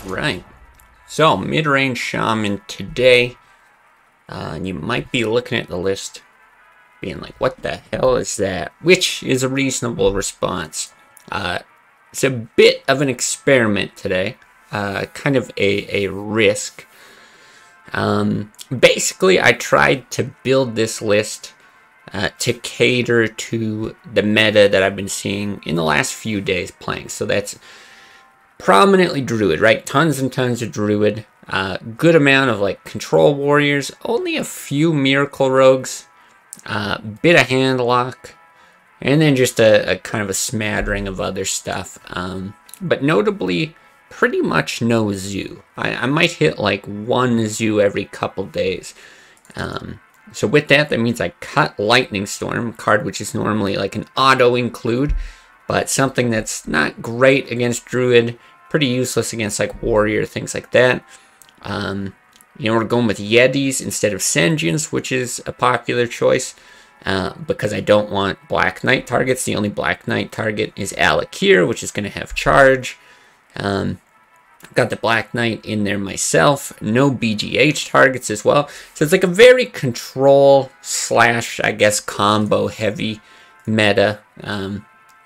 Right. So, mid-range Shaman today. You might be looking at the list being like, what the hell is that? Which is a reasonable response. It's a bit of an experiment today. Kind of a risk. Basically, I tried to build this list to cater to the meta that I've been seeing in the last few days playing. So that's prominently Druid, right? Tons and tons of Druid. Good amount of like control warriors. Only a few Miracle Rogues. Bit of Handlock. And then just a kind of a smattering of other stuff. But notably, pretty much no Zoo. I might hit like one Zoo every couple days. So with that, that means I cut Lightning Storm, a card which is normally like an auto include, but something that's not great against Druid, pretty useless against like Warrior, things like that. We're going with Yetis instead of Sen'juns, which is a popular choice, because I don't want Black Knight targets. The only Black Knight target is Alakir, which is going to have charge. Got the Black Knight in there myself. No BGH targets as well. So it's like a very control slash, I guess, combo heavy meta.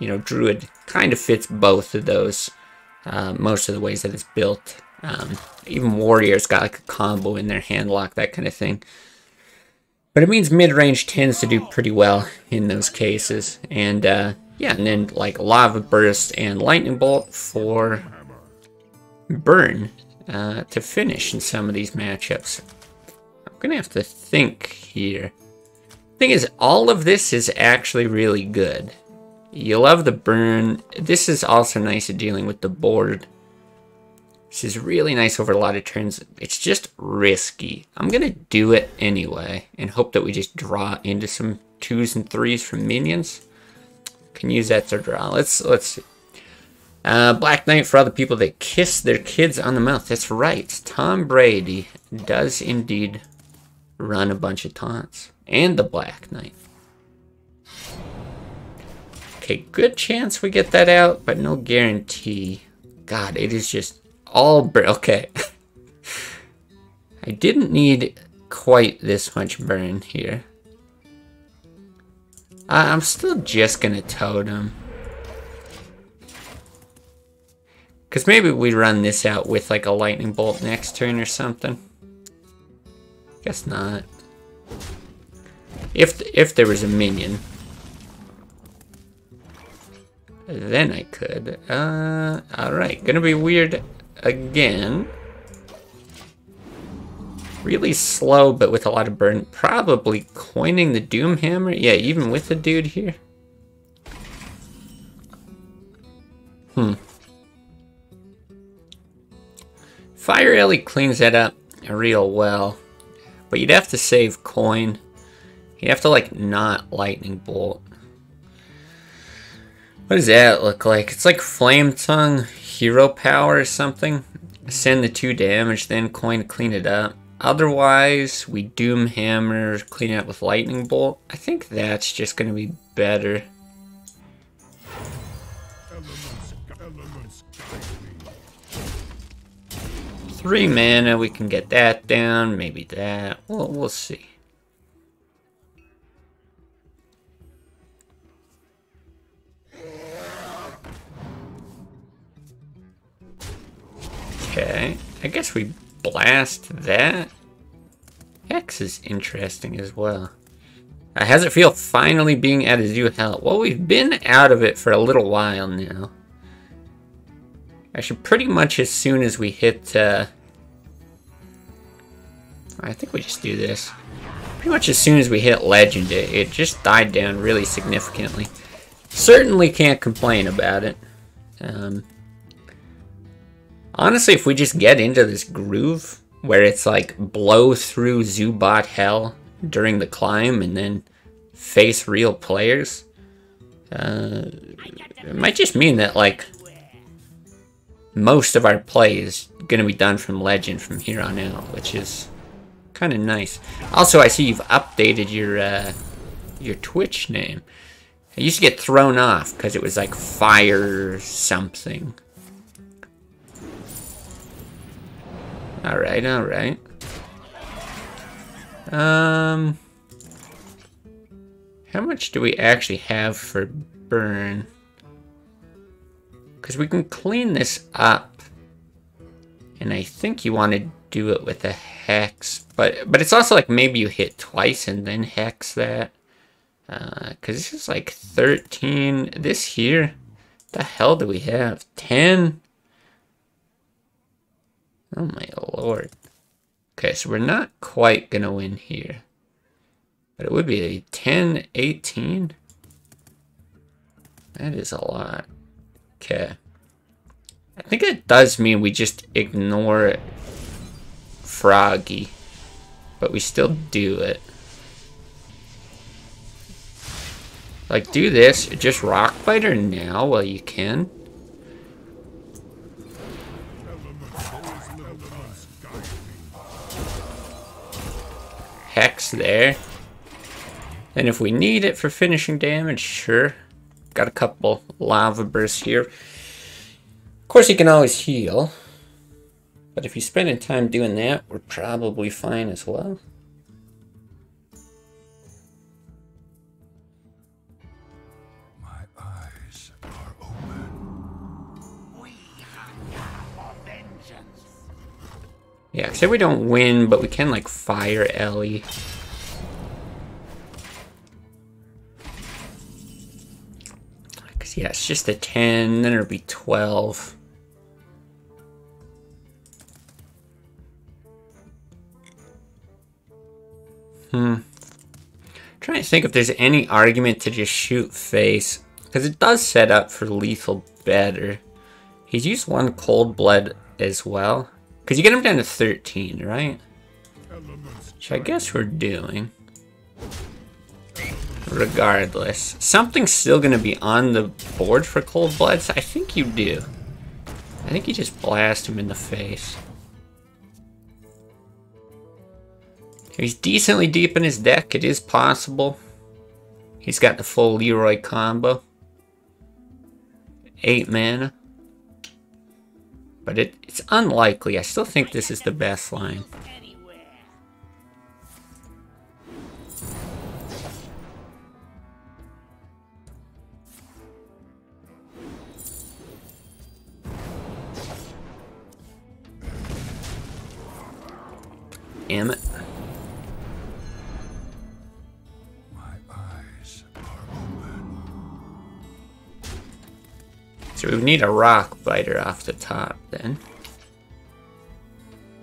Druid kind of fits both of those. Most of the ways that it's built. Even Warriors got like a combo in their handlock, that kind of thing. But it means mid-range tends to do pretty well in those cases. And and then like Lava Burst and Lightning Bolt for burn to finish in some of these matchups. I'm gonna have to think here. Thing is, all of this is actually really good. You love the burn. This is also nice at dealing with the board. This is really nice over a lot of turns. It's just risky. I'm gonna do it anyway and hope that we just draw into some 2s and 3s from minions. Can use that to draw. Let's see. Black Knight for all the people that kiss their kids on the mouth. That's right. Tom Brady does indeed run a bunch of taunts. And the Black Knight. Okay, good chance we get that out, but no guarantee. God, it is just all... Okay. I didn't need quite this much burn here. I'm still just gonna totem. Because maybe we run this out with like a lightning bolt next turn or something. Guess not. If there was a minion, then I could. Alright, gonna be weird again. Really slow, but with a lot of burn. Probably coining the Doom Hammer. Yeah, even with the dude here. Fire Ellie cleans that up real well. But you'd have to save coin. You'd have to, like, not Lightning Bolt. What does that look like? It's like Flame Tongue, Hero Power or something. Send the 2 damage, then coin to clean it up. Otherwise, we Doom Hammer, clean it up with Lightning Bolt. I think that's just going to be better. Three mana, we can get that down, maybe that. We'll see. Okay, I guess we blast that. Hex is interesting as well. How's it feel finally being out of Zoo Hell? Well, we've been out of it for a little while now. Actually, pretty much as soon as we hit... I think we just do this. Pretty much as soon as we hit Legend, it just died down really significantly. Certainly can't complain about it. Honestly, if we just get into this groove where it's like blow through Zoobot hell during the climb and then face real players, it might just mean that like most of our play is going to be done from Legend from here on out, which is kind of nice. Also, I see you've updated your Twitch name. I used to get thrown off because it was like Fire something. Alright, alright. How much do we actually have for burn? Because we can clean this up. And I think you want to do it with a hex. But it's also like maybe you hit twice and then hex that. Because this is like 13. This here, the hell do we have? 10? Oh my lord. Okay, so we're not quite going to win here. But it would be a 10, 18. That is a lot. Okay. I think it does mean we just ignore Froggy. But we still do it. Like, do this. Just Rock Biter now while you can. Hex there. And if we need it for finishing damage, sure. Got a couple lava bursts here. Of course, you can always heal. But if you're spending time doing that, we're probably fine as well. My eyes are open. We are here for vengeance. Yeah, say we don't win, but we can, like, fire Ellie. Because, yeah, it's just a 10, then it'll be 12. Trying to think if there's any argument to just shoot face. Because it does set up for lethal better. He's used one cold blood as well. Because you get him down to 13, right? Which I guess we're doing. Regardless. Something's still going to be on the board for cold bloods. I think you do. I think you just blast him in the face. He's decently deep in his deck. It is possible. He's got the full Leroy combo. 8 mana. But it's unlikely. I still think this is the best line. Damn it. So we need a rock biter off the top then.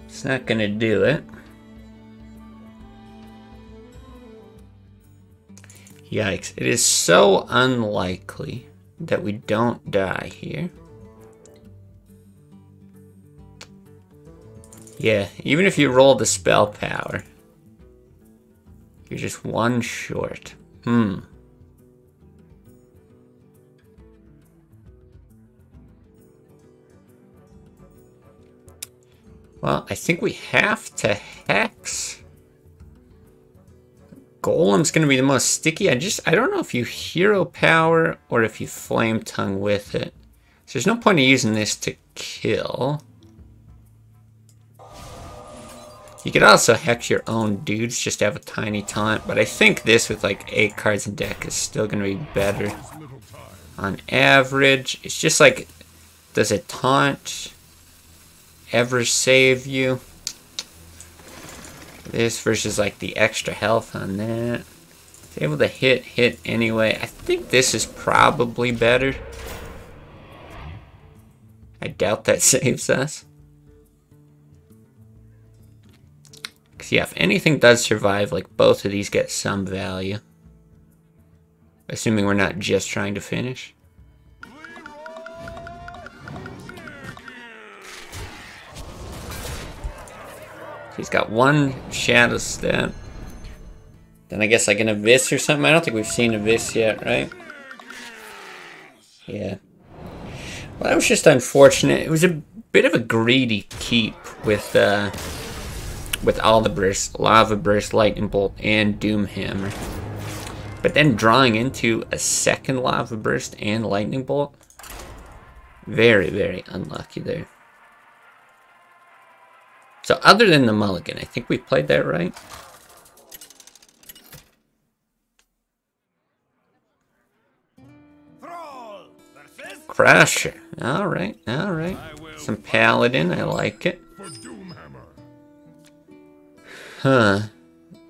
It's not gonna do it. Yikes. It is so unlikely that we don't die here. Yeah, even if you roll the spell power, you're just one short. Well, I think we have to hex. Golem's gonna be the most sticky. I don't know if you hero power or if you flame tongue with it. So there's no point in using this to kill. You could also hex your own dudes, just to have a tiny taunt, but I think this with like 8 cards in deck is still gonna be better. On average, it's just like, does a taunt ever save you? This versus like the extra health on that. It's able to hit anyway. I think this is probably better. I doubt that saves us. Because yeah, if anything does survive, like both of these get some value. Assuming we're not just trying to finish. He's got one Shadow Step. Then I guess like an Abyss or something. I don't think we've seen Abyss yet, right? Yeah. Well, that was just unfortunate. It was a bit of a greedy keep with all the bursts, Lava Burst, Lightning Bolt, and Doom Hammer. But then drawing into a second Lava Burst and Lightning Bolt. Very, very unlucky there. So other than the mulligan, I think we played that right. Crusher. Alright, alright. Some paladin, I like it. Huh.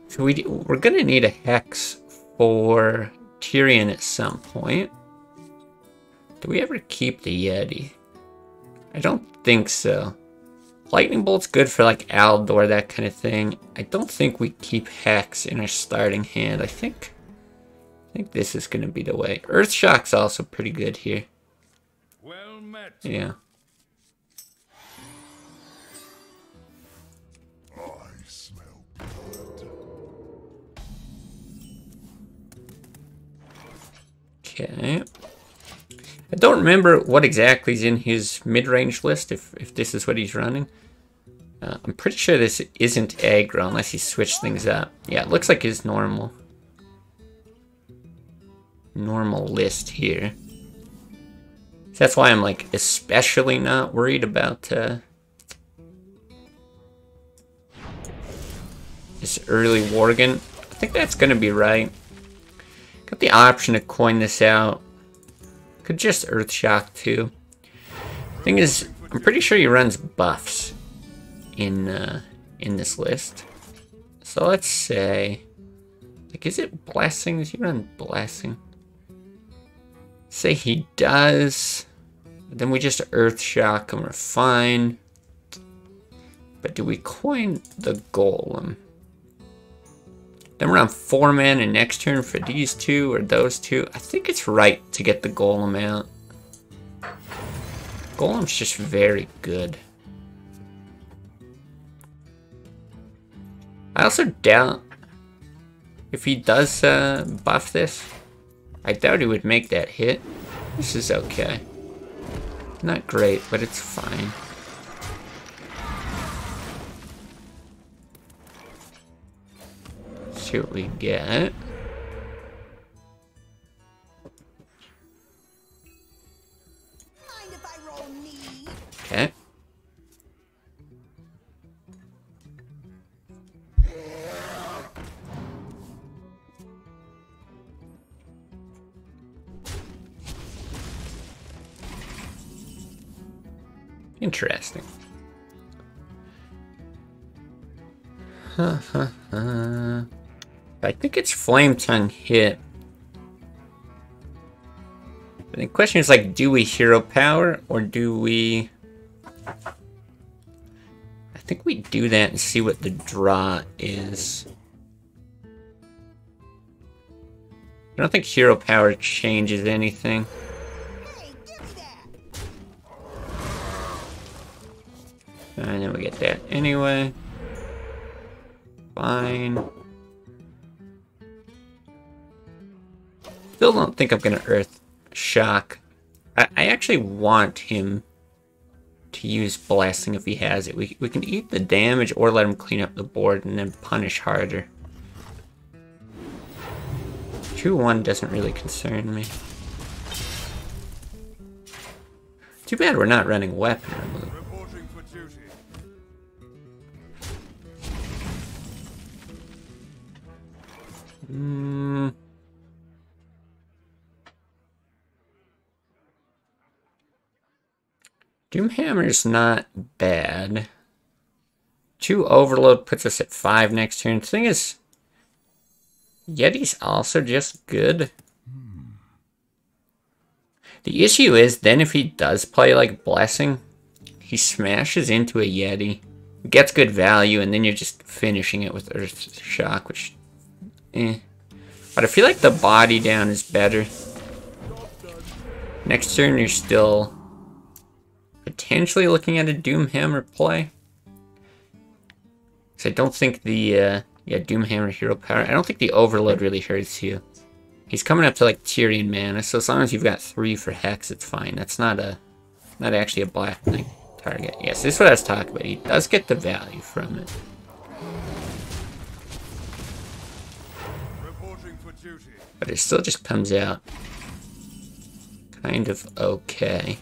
So we're gonna need a hex for Tyrion at some point. Do we ever keep the Yeti? I don't think so. Lightning Bolt's good for like Aldor, that kind of thing. I don't think we keep Hex in our starting hand. I think this is gonna be the way. Earthshock's also pretty good here. Well met. Yeah. I smell blood. Okay. I don't remember what exactly is in his mid-range list, if this is what he's running. I'm pretty sure this isn't aggro unless he switched things up. Yeah, it looks like his normal list here. So that's why I'm like especially not worried about this early Worgen. I think that's gonna be right. Got the option to coin this out. Could just Earthshock too. Thing is, I'm pretty sure he runs buffs in this list. So let's say, like, is it Blessing? Does he run Blessing? Say he does. Then we just Earthshock and we're fine. But do we coin the Golem? Then we're on 4 mana next turn for these two or those two. I think it's right to get the Golem out. Golem's just very good. I also doubt if he does buff this. I doubt he would make that hit. This is okay. Not great, but it's fine. See what we get. Okay. Interesting. I think it's Flame Tongue hit. But the question is, like, do we hero power or do we... I think we do that and see what the draw is. I don't think hero power changes anything. And then we get that anyway. Fine. Still don't think I'm gonna Earth Shock. I actually want him to use Blessing if he has it. We can eat the damage or let him clean up the board and then punish harder. 2-1 doesn't really concern me. Too bad we're not running weapon remove. Reporting for duty. Doomhammer's not bad. 2 Overload puts us at 5 next turn. The thing is, Yeti's also just good. The issue is, then if he does play like Blessing, he smashes into a Yeti, gets good value, and then you're just finishing it with Earth Shock, which, But I feel like the body down is better. Next turn, you're still potentially looking at a Doomhammer play. Because I don't think the, Doomhammer hero power, I don't think the Overload really hurts you. He's coming up to like Tyrion mana, so as long as you've got 3 for Hex, it's fine. That's not actually a black thing target. Yes, this is what I was talking about. He does get the value from it. Reporting for duty. But it still just comes out kind of okay.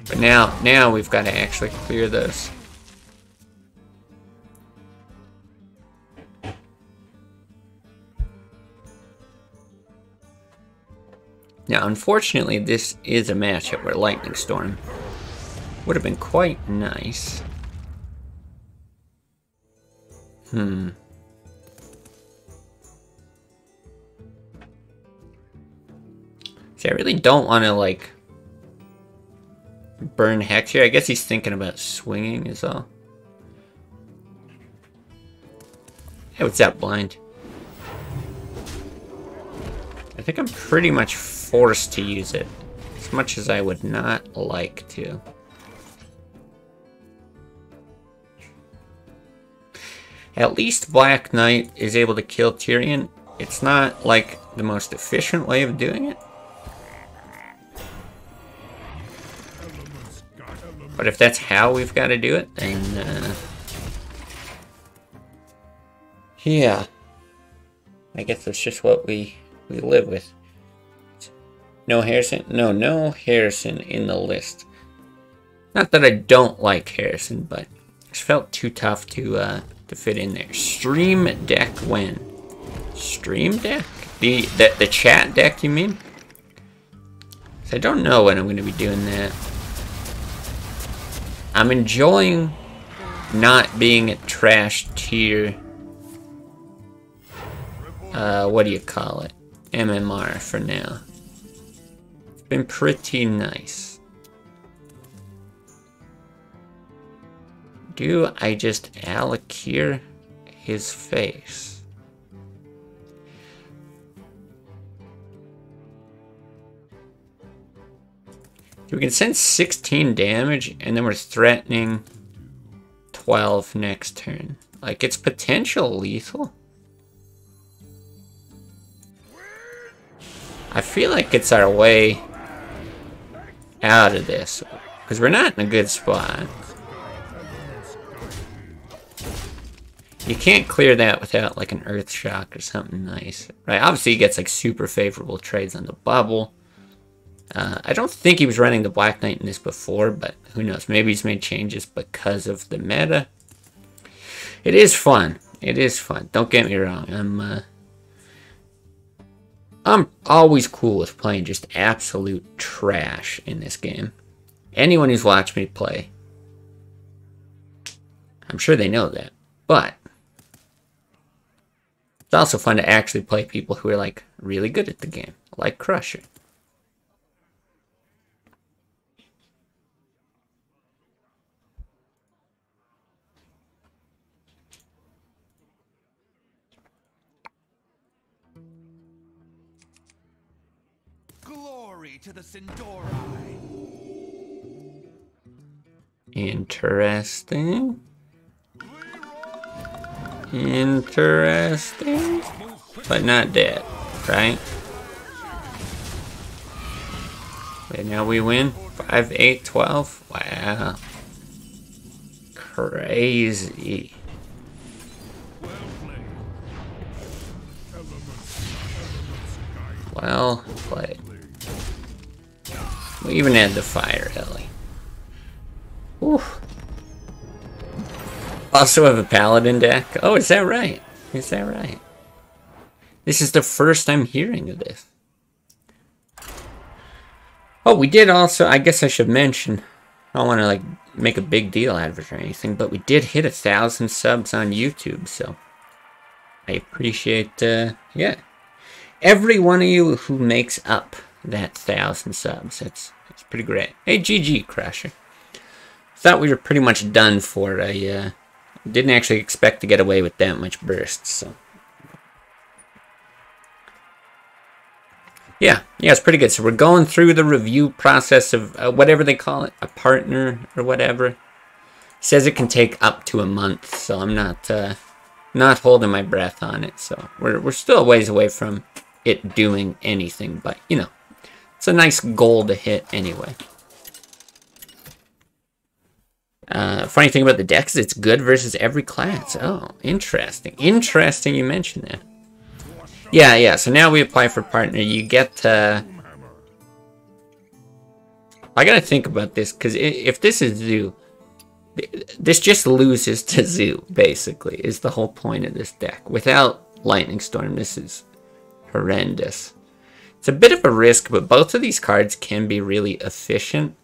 But now we've got to actually clear those. Now, unfortunately, this is a matchup where Lightning Storm would have been quite nice. See, I really don't want to, like, burn Hex here. I guess he's thinking about swinging is all. Hey, what's that, blind? I think I'm pretty much forced to use it, as much as I would not like to. At least Black Knight is able to kill Tyrion. It's not, like, the most efficient way of doing it. But if that's how we've got to do it, then, yeah. I guess that's just what we live with. No Harrison? No Harrison in the list. Not that I don't like Harrison, but it just felt too tough to fit in there. Stream deck when? Stream deck? The chat deck, you mean? So I don't know when I'm going to be doing that. I'm enjoying not being at trash tier. What do you call it? MMR for now. It's been pretty nice. Do I just Alakir his face? We can send 16 damage, and then we're threatening 12 next turn. Like, it's potential lethal. I feel like it's our way out of this, because we're not in a good spot. You can't clear that without, like, an Earth Shock or something nice. Right, obviously he gets, like, super favorable trades on the bubble. I don't think he was running the Black Knight in this before, but who knows? Maybe he's made changes because of the meta. It is fun. It is fun. Don't get me wrong. I'm always cool with playing just absolute trash in this game. Anyone who's watched me play, I'm sure they know that. But it's also fun to actually play people who are, like, really good at the game, like Crusher. Glory to the Sindori. Interesting. Interesting. But not dead, right? Okay, now we win. 5, 8, 12. Wow. Crazy. Well played. We even had the fire, Ellie. Oof. Also have a paladin deck. Oh, is that right? Is that right? This is the first I'm hearing of this. Oh, we did also, I guess I should mention, I don't want to, like, make a big deal out of it or anything, but we did hit 1,000 subs on YouTube, so I appreciate, yeah. Every one of you who makes up that 1,000 subs. It's pretty great. Hey, GG, Crusher. Thought we were pretty much done for. I didn't actually expect to get away with that much burst, so. Yeah, it's pretty good. So we're going through the review process of whatever they call it, a partner or whatever. It says it can take up to a month, so I'm not holding my breath on it. So we're still a ways away from it doing anything, but you know, it's a nice goal to hit anyway. Funny thing about the deck is it's good versus every class. Oh, interesting. Interesting you mentioned that. Yeah, so now we apply for partner. You get I gotta think about this, because if this is Zoo, this just loses to Zoo, basically, is the whole point of this deck. Without Lightning Storm, this is horrendous. It's a bit of a risk, but both of these cards can be really efficient.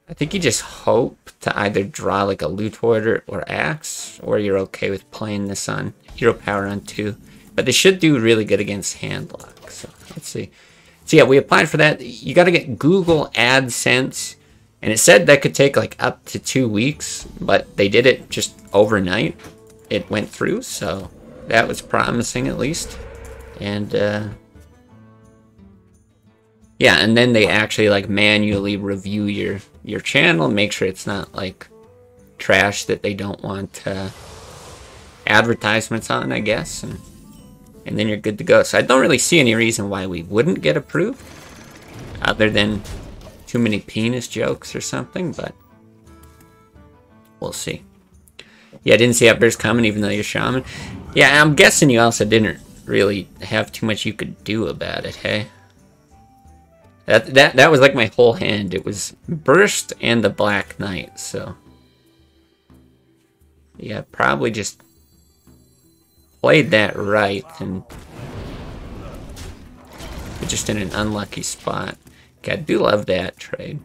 I think you just hope to either draw like a Loot Hoarder or Axe, or you're okay with playing this on Hero Power on 2. But they should do really good against Handlock, so let's see. So yeah, we applied for that. You got to get Google AdSense, and it said that could take like up to 2 weeks, but they did it just overnight. It went through, so that was promising at least. And yeah, and then they actually like manually review your channel, make sure it's not like trash that they don't want advertisements on, I guess, and then you're good to go. So I don't really see any reason why we wouldn't get approved, other than too many penis jokes or something, but we'll see. Yeah, I didn't see Upburst coming, even though you're Shaman. Yeah, I'm guessing you also didn't really have too much you could do about it, hey? That was like my whole hand. It was Burst and the Black Knight, so yeah, probably just played that right, and just in an unlucky spot. Okay, I do love that trade.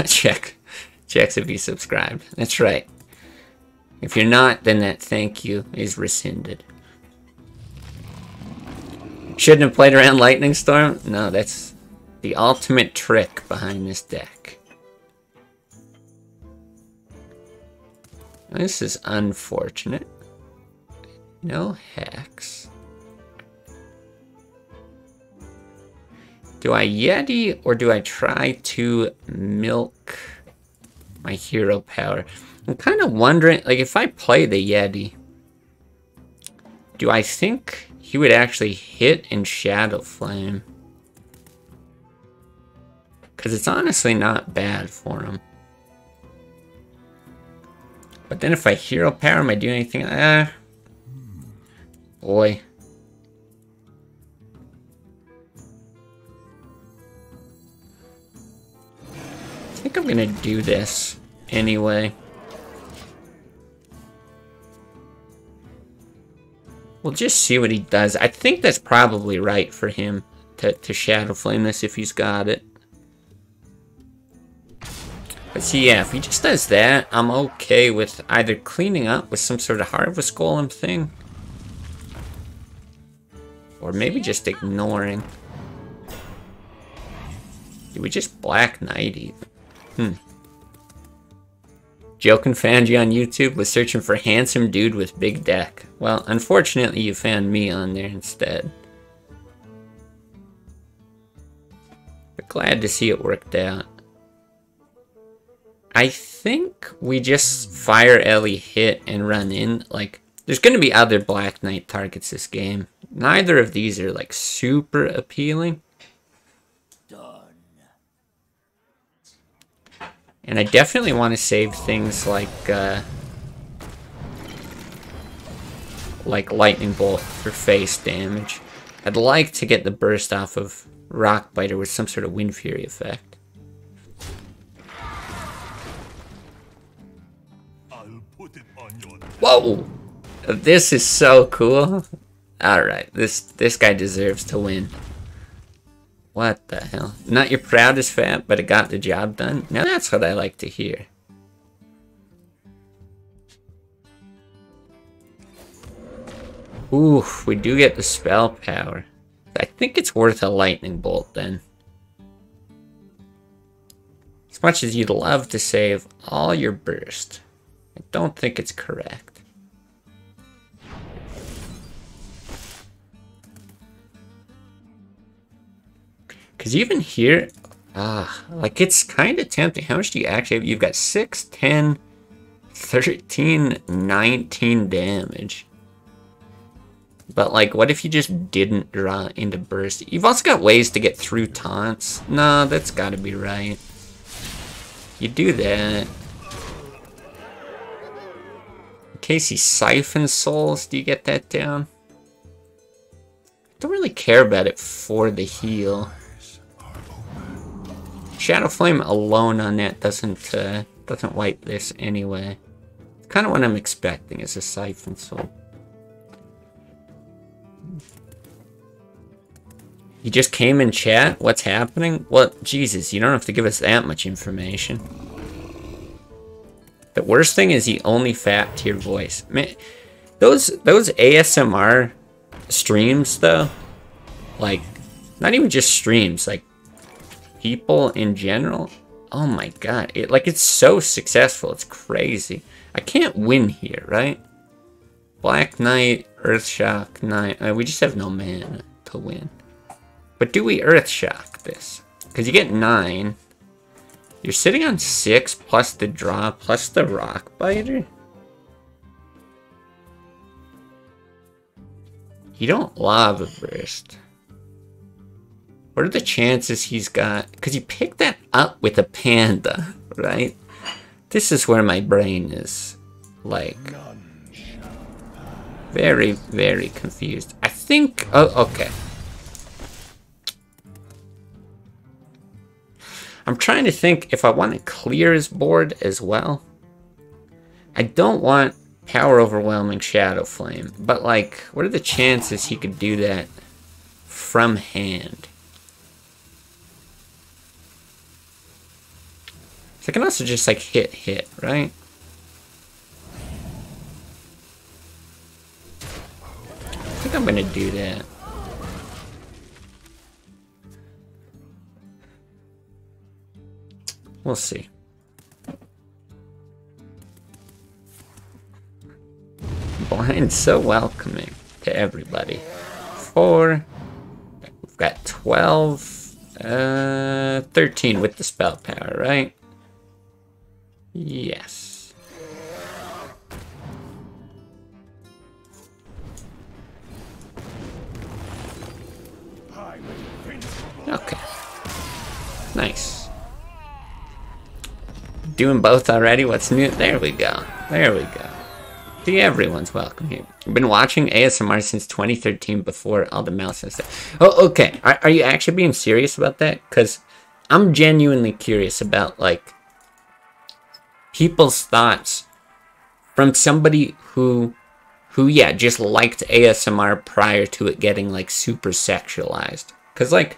Checks if you subscribed. That's right. If you're not, then that thank you is rescinded. Shouldn't have played around Lightning Storm? No, that's the ultimate trick behind this deck. This is unfortunate. No hacks. Do I Yeti or do I try to milk my hero power? I'm kind of wondering, like, if I play the Yeti, do I think he would actually hit in Shadow Flame? Because it's honestly not bad for him. But then if I hero power, am I doing anything? Boy. I think I'm gonna do this anyway. We'll just see what he does. I think that's probably right for him to Shadow Flame this if he's got it. But see, yeah, if he just does that, I'm okay with either cleaning up with some sort of Harvest Golem thing, or maybe just ignoring. Do we just Black Knight even? Joking found you on YouTube, was searching for handsome dude with big deck. Well, unfortunately you found me on there instead. But glad to see it worked out. I think we just fire Ellie, hit, and run in. Like, there's going to be other Black Knight targets this game. Neither of these are, like, super appealing. And I definitely want to save things like Lightning Bolt for face damage. I'd like to get the burst off of Rockbiter with some sort of Wind Fury effect. Whoa! This is so cool. Alright, this guy deserves to win. What the hell? Not your proudest fat, but it got the job done? Now that's what I like to hear. Ooh, we do get the spell power. I think it's worth a lightning bolt then. As much as you'd love to save all your burst, I don't think it's correct. Because even here, like it's kind of tempting. How much do you actually have? You've got 6, 10, 13, 19 damage. But like, what if you just didn't draw into burst? You've also got ways to get through taunts. No, that's gotta be right. You do that. In case he siphons souls, do you get that down? I don't really care about it for the heal. Shadow Flame alone on that doesn't wipe this anyway. It's kind of what I'm expecting is a Siphon Soul. You just came in chat? What's happening? Well, Jesus, you don't have to give us that much information. The worst thing is he only fat to your voice. Man, those ASMR streams though, like not even just streams, like people in general. Oh my god, it's so successful. It's crazy. I can't win here, right? Black Knight, Earthshock Knight. We just have no mana to win. But do we Earthshock this? Because you get 9. You're sitting on 6 plus the draw plus the Rock Biter. You don't Lava Burst. What are the chances he's got? Because you picked that up with a Panda, right? This is where my brain is, like, very, very confused. I think... Oh, okay. I'm trying to think if I want to clear his board as well. I don't want Power Overwhelming Shadow Flame, but like, what are the chances he could do that from hand? So I can also just like hit, right? I think I'm gonna do that. We'll see. Blind's so welcoming to everybody. 4. We've got 12. 13 with the spell power, right? Yes. Okay. Nice. Doing both already? What's new? There we go. There we go. See, everyone's welcome here. I've been watching ASMR since 2013 before all the mouse and stuff. Oh, okay. Are you actually being serious about that? Because I'm genuinely curious about, like, people's thoughts from somebody who yeah, just liked ASMR prior to it getting, like, super sexualized. Because, like,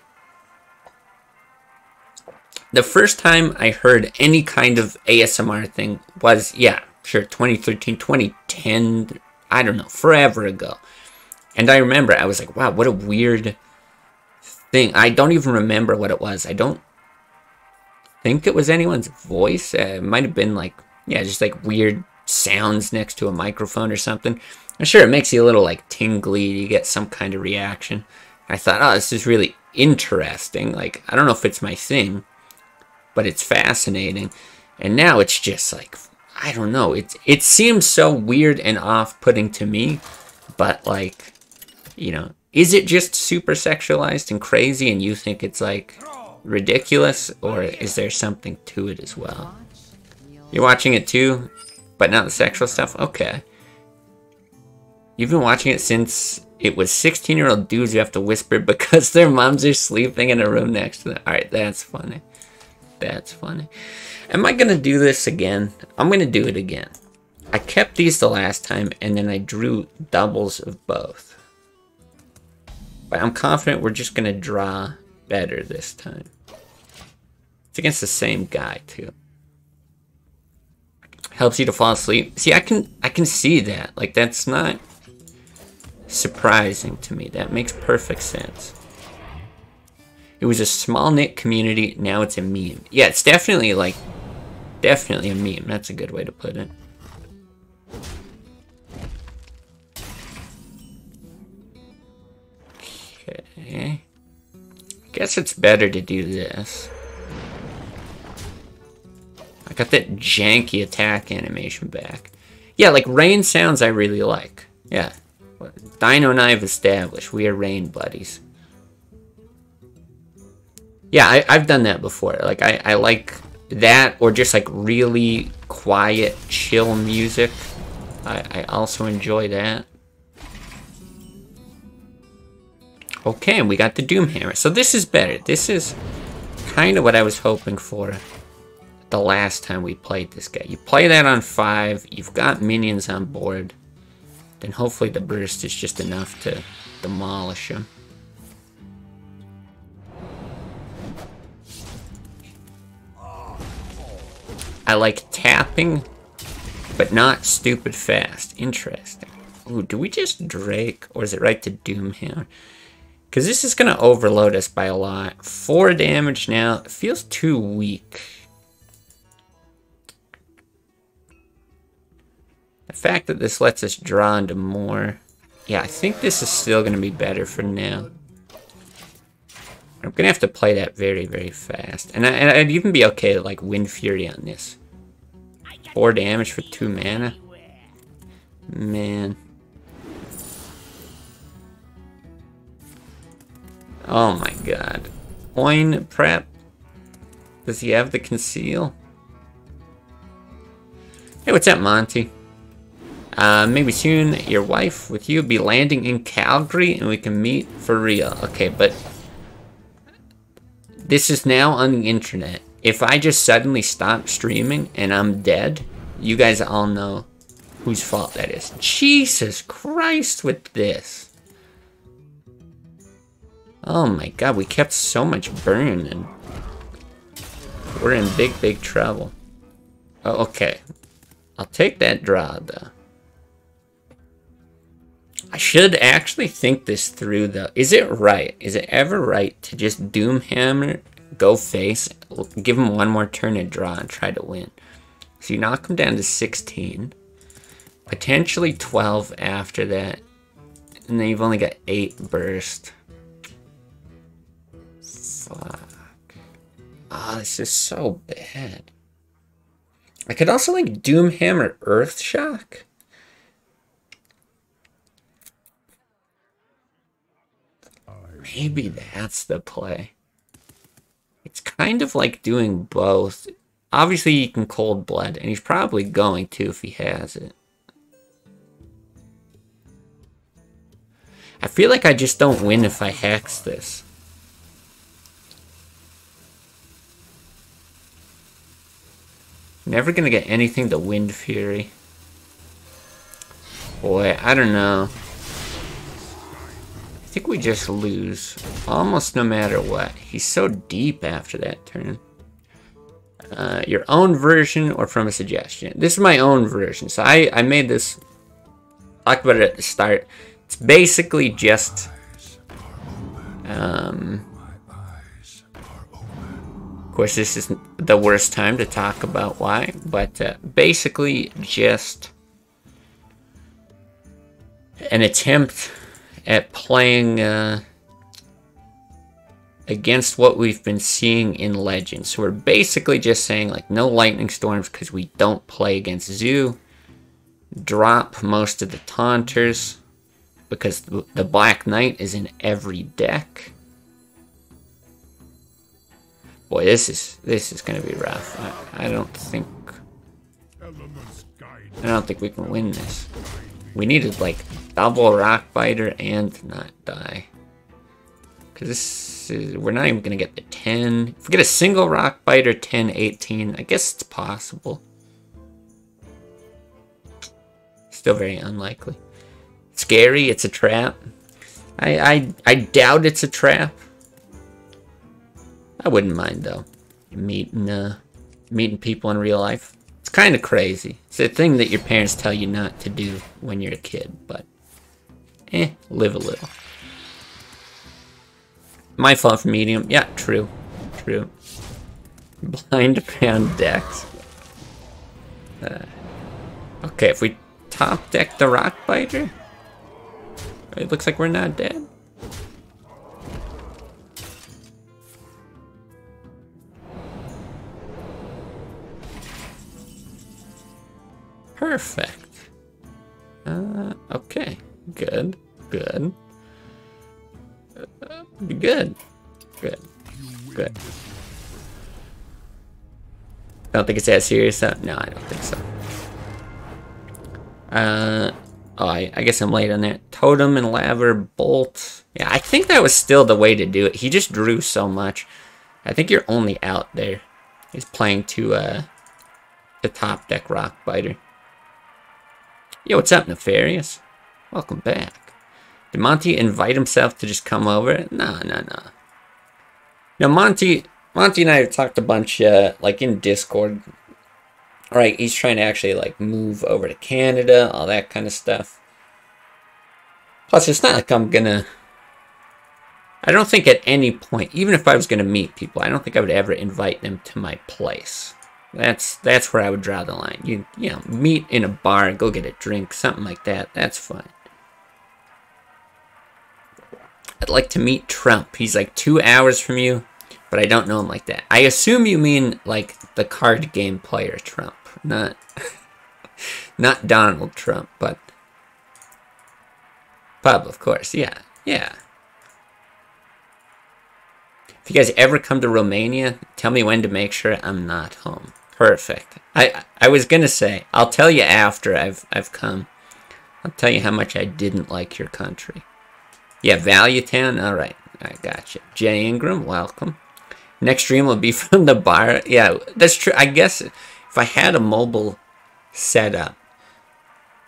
the first time I heard any kind of ASMR thing was, yeah, sure, 2013, 2010, I don't know, forever ago. And I remember, I was like, wow, what a weird thing. I don't even remember what it was. I don't think it was anyone's voice. It might have been like, yeah, just like weird sounds next to a microphone or something. And sure, it makes you a little like tingly. You get some kind of reaction. I thought, oh, this is really interesting. Like, I don't know if it's my thing, but it's fascinating. And now it's just like, I don't know. It seems so weird and off-putting to me, but like, you know, is it just super sexualized and crazy and you think it's like ridiculous, or is there something to it as well? You're watching it too, but not the sexual stuff? Okay. You've been watching it since it was 16-year-old dudes who have to whisper because their moms are sleeping in a room next to them. Alright, that's funny. That's funny. Am I going to do this again? I'm going to do it again. I kept these the last time, and then I drew doubles of both. But I'm confident we're just going to draw better this time. It's against the same guy, too. Helps you to fall asleep. See, I can see that. Like, that's not surprising to me. That makes perfect sense. It was a small-knit community, now it's a meme. Yeah, it's definitely, like, definitely a meme. That's a good way to put it. Okay. Guess it's better to do this. I got that janky attack animation back. Yeah, like, rain sounds I really like. Yeah. Dino and I have established. We are rain buddies. Yeah, I've done that before. Like, I like that, or just like really quiet, chill music. I also enjoy that. Okay, and we got the Doom Hammer. So this is better. This is kind of what I was hoping for the last time we played this guy. You play that on 5, you've got minions on board, then hopefully the burst is just enough to demolish him. I like tapping, but not stupid fast. Interesting. Ooh, do we just Drake, or is it right to Doom him? Because this is going to overload us by a lot. 4 damage now. It feels too weak. The fact that this lets us draw into more. Yeah, I think this is still going to be better for now. I'm going to have to play that very, very fast. And I'd even be okay to, like, Wind Fury on this. 4 damage for 2 mana? Man. Oh my god. Oin prep? Does he have the conceal? Hey, what's up, Monty? Maybe soon your wife with you be landing in Calgary and we can meet for real. Okay, but this is now on the internet. If I just suddenly stop streaming and I'm dead, you guys all know whose fault that is. Jesus Christ with this. Oh my god, we kept so much burn and we're in big, big trouble. Oh, okay. I'll take that draw, though. I should actually think this through, though. Is it right? Is it ever right to just Doomhammer, go face, give him one more turn to draw and try to win? So you knock him down to 16. Potentially 12 after that. And then you've only got 8 burst. Fuck. Ah, oh, this is so bad. I could also like Doomhammer Earthshock. Maybe that's the play. It's kind of like doing both. Obviously you can Cold Blood, and he's probably going to if he has it. I feel like I just don't win if I hex this. Never gonna get anything to Wind Fury. Boy, I don't know. I think we just lose. Almost no matter what. He's so deep after that turn. Your own version or from a suggestion? This is my own version. So I made this. Talked about it at the start. It's basically just... Of course, this is the worst time to talk about why, but basically just an attempt at playing against what we've been seeing in Legends. So we're basically just saying, like, no Lightning Storms because we don't play against Zoo. Drop most of the Taunters because the Black Knight is in every deck. Boy, this is gonna be rough. I don't think we can win this. We needed like double Rockbiter and not die. Cause this is, we're not even gonna get the 10. If we get a single Rockbiter, 10, 18, I guess it's possible. Still very unlikely. Scary, it's a trap. I doubt it's a trap. I wouldn't mind though, meeting people in real life. It's kind of crazy. It's a thing that your parents tell you not to do when you're a kid, but live a little. My fault for medium. Yeah, true. Blind around decks. Okay, if we top deck the Rockbiter, it looks like we're not dead. Perfect. Okay. Good. Good. Good. I don't think it's that serious, though. No, I don't think so. Oh, I guess I'm late on that. Totem and Laver Bolt. Yeah, I think that was still the way to do it. He just drew so much. I think your only out there is playing to the top deck Rock Biter. Yo, what's up, Nefarious? Welcome back. Did Monty invite himself to just come over? No. Now, Monty and I have talked a bunch, like, in Discord. Alright, he's trying to actually, like, move over to Canada, all that kind of stuff. Plus, it's not like I'm gonna... I don't think at any point, even if I was gonna meet people, I don't think I would ever invite them to my place. That's where I would draw the line. You know, meet in a bar, go get a drink, something like that. That's fine. I'd like to meet Trump. He's like 2 hours from you, but I don't know him like that. I assume you mean like the card game player Trump, not Donald Trump, but Pub, of course. Yeah. If you guys ever come to Romania, tell me when to make sure I'm not home. Perfect. I was gonna say, I'll tell you after I've come. I'll tell you how much I didn't like your country. Yeah, Value Town. All right, I got you. Jay Ingram, welcome. Next stream will be from the bar. Yeah, that's true. I guess if I had a mobile setup,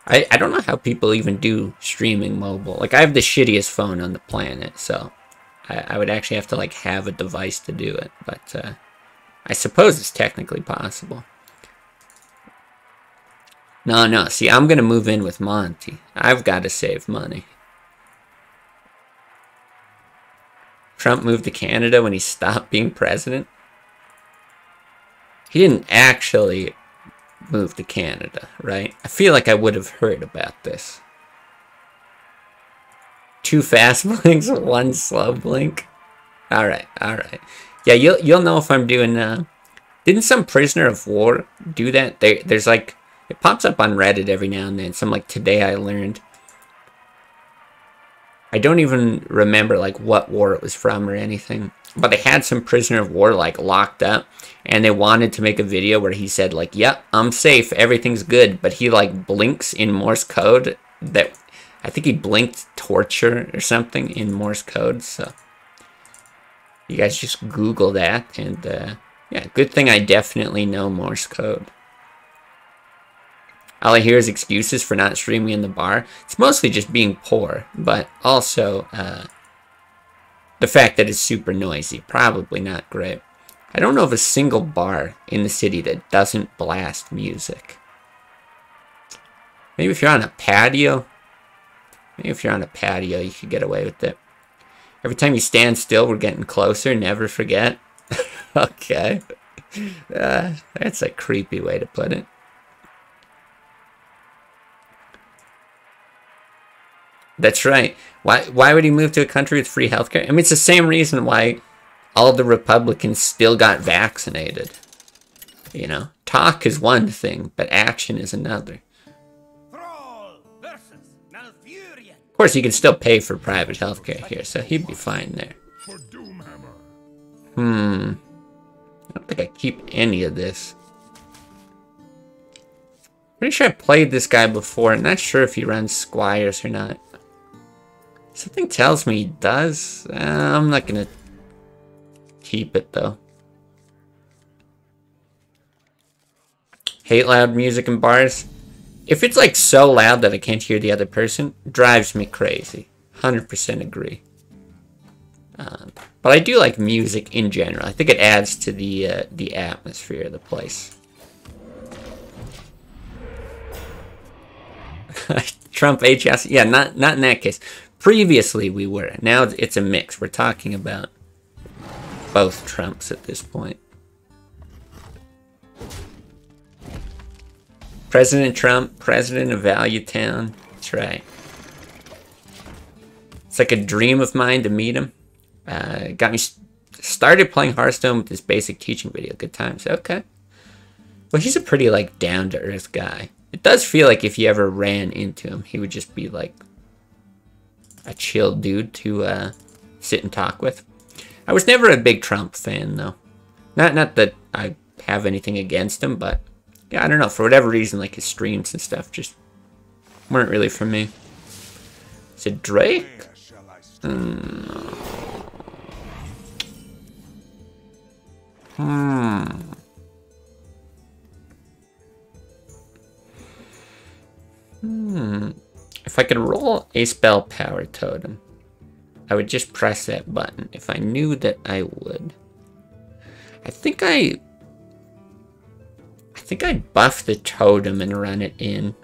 I don't know how people even do streaming mobile. Like, I have the shittiest phone on the planet, so I would actually have to like have a device to do it. But I suppose it's technically possible. No. See, I'm gonna move in with Monty. I've got to save money. Trump moved to Canada when he stopped being president? He didn't actually move to Canada, right? I feel like I would have heard about this. 2 fast blinks, 1 slow blink. Alright. Yeah, you'll know if I'm doing... didn't some prisoner of war do that? There's like... It pops up on Reddit every now and then. Some like, today I learned... I don't even remember like what war it was from or anything, but they had some prisoner of war like locked up, and they wanted to make a video where he said like, "Yep, I'm safe, everything's good," but he like blinks in Morse code. That I think he blinked torture or something in Morse code. So you guys just Google that, and yeah, good thing I definitely know Morse code. All I hear is excuses for not streaming in the bar. It's mostly just being poor, but also the fact that it's super noisy. Probably not great. I don't know of a single bar in the city that doesn't blast music. Maybe if you're on a patio. Maybe if you're on a patio, you could get away with it. Every time you stand still, we're getting closer. Never forget. Okay. That's a creepy way to put it. That's right. Why would he move to a country with free healthcare? I mean, it's the same reason why all the Republicans still got vaccinated. You know, talk is one thing, but action is another. Of course, he can still pay for private healthcare here, so he'd be fine there. I don't think I keep any of this. Pretty sure I played this guy before. I'm not sure if he runs Squires or not. Something tells me he does. I'm not gonna keep it though. Hate loud music in bars. If it's like so loud that I can't hear the other person, drives me crazy. 100% agree. But I do like music in general. I think it adds to the atmosphere of the place. Trump HS. Yeah, not in that case. Previously we were. Now it's a mix. We're talking about both Trumps at this point. President Trump, president of Value Town. That's right. It's like a dream of mine to meet him. Got me started playing Hearthstone with this basic teaching video. Good times. Okay. Well, he's a pretty like down-to-earth guy. It does feel like if you ever ran into him, he would just be like a chill dude to sit and talk with. I was never a big Trump fan though. Not that I have anything against him, but yeah, I don't know. For whatever reason, like his streams and stuff just weren't really for me. Is it Drake? No. If I could roll a spell power totem, I would just press that button if I knew that I would. I think I'd buff the totem and run it in.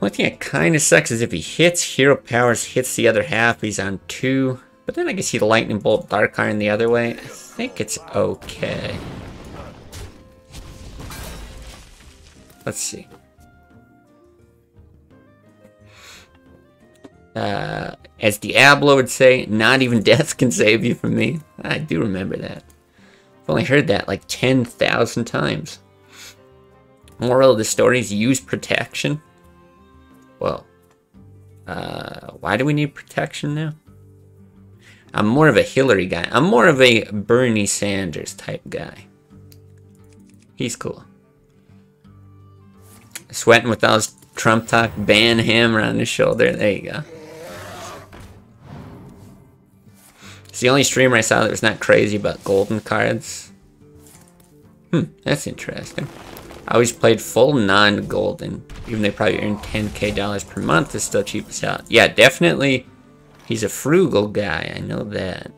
One thing that kind of sucks is if he hits Hero Powers, hits the other half, he's on 2. But then I guess he'd Lightning Bolt Dark Iron the other way. I think it's okay. Let's see. As Diablo would say, not even death can save you from me. I do remember that. I've only heard that like 10,000 times. Moral of the story is use protection. Whoa. Why do we need protection now? I'm more of a Hillary guy. I'm more of a Bernie Sanders type guy. He's cool. Sweating with all his Trump talk, ban hammer on his shoulder. There you go. It's the only streamer I saw that was not crazy about golden cards. That's interesting. I always played full non-golden. Even they probably earn $10K per month, it's still cheap as hell. Yeah, definitely. He's a frugal guy, I know that.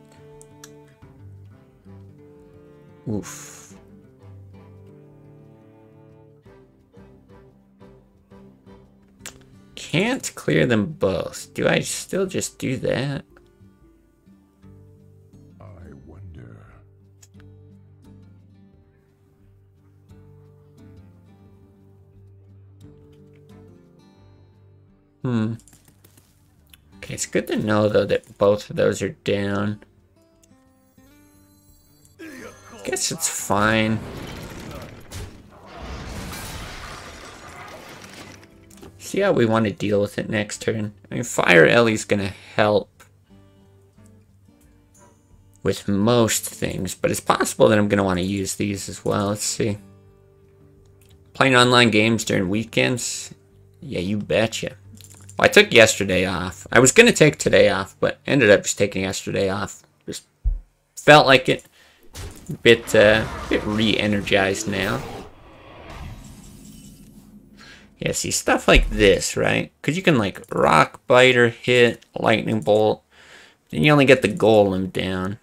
Oof. Can't clear them both. Do I still just do that? I wonder. Okay, it's good to know, though, that both of those are down. Guess it's fine. See how we want to deal with it next turn. I mean, Fire Ellie's gonna help with most things, but it's possible that I'm gonna want to use these as well. Let's see. Playing online games during weekends? Yeah, you betcha. Well, I took yesterday off. I was gonna take today off, but ended up just taking yesterday off. Just felt like it. A bit re-energized now. Yeah, see, stuff like this, right? Because you can, like, Rock Biter, hit, Lightning Bolt. Then you only get the Golem down.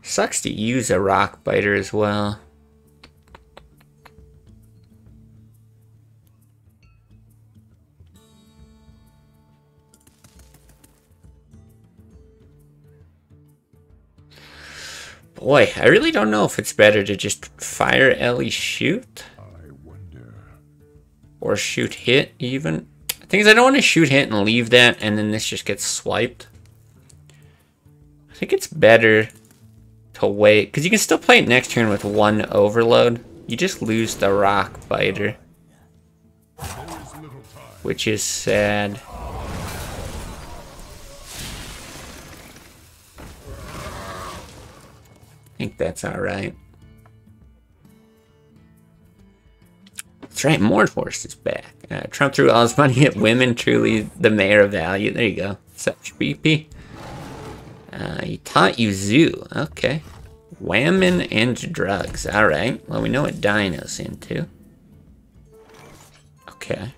Sucks to use a Rock Biter as well. Boy, I really don't know if it's better to just Fire Ellie shoot. I wonder. Or shoot hit, even. The thing is, I don't want to shoot hit and leave that, and then this just gets swiped. I think it's better to wait, because you can still play it next turn with one overload. You just lose the Rock Biter, which is sad. I think that's alright. That's right, Mordhorst is back. Trump threw all his money at women, truly the mayor of value. There you go. Such BP. He taught you zoo. Okay. Whammon and drugs. Alright. Well, we know what Dino's into. Okay.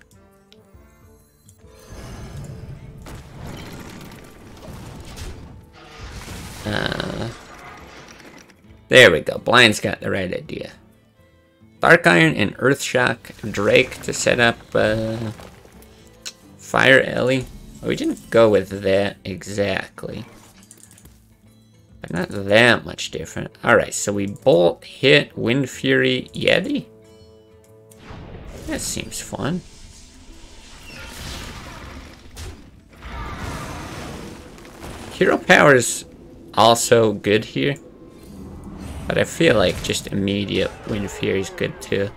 There we go. Blind's got the right idea. Dark Iron and Earthshock Drake to set up Fire Ellie. Well, we didn't go with that exactly. But not that much different. Alright, so we Bolt, Hit, Wind Fury, Yeti. That seems fun. Hero Power's also good here. But I feel like just immediate Wind Fury is good too.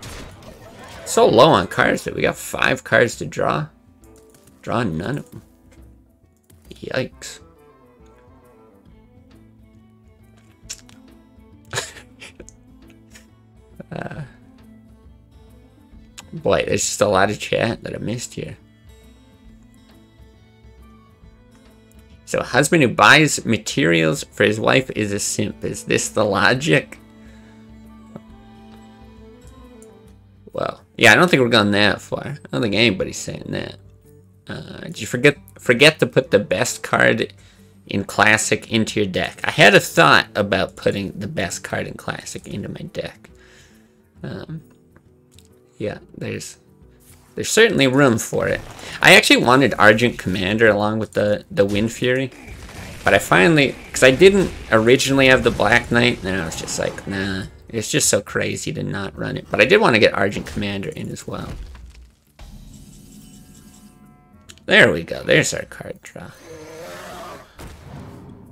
So low on cards that we got 5 cards to draw. Draw none of them. Yikes. Boy, there's just a lot of chat that I missed here. So, husband who buys materials for his wife is a simp. Is this the logic? Well, yeah, I don't think we're going that far. I don't think anybody's saying that. Did you forget to put the best card in Classic into your deck? I had a thought about putting the best card in Classic into my deck. Yeah, there's certainly room for it. I actually wanted Argent Commander along with the Wind Fury, but I finally, because I didn't originally have the Black Knight, and I was just like, nah, it's just so crazy to not run it. But I did want to get Argent Commander in as well. There we go. There's our card draw.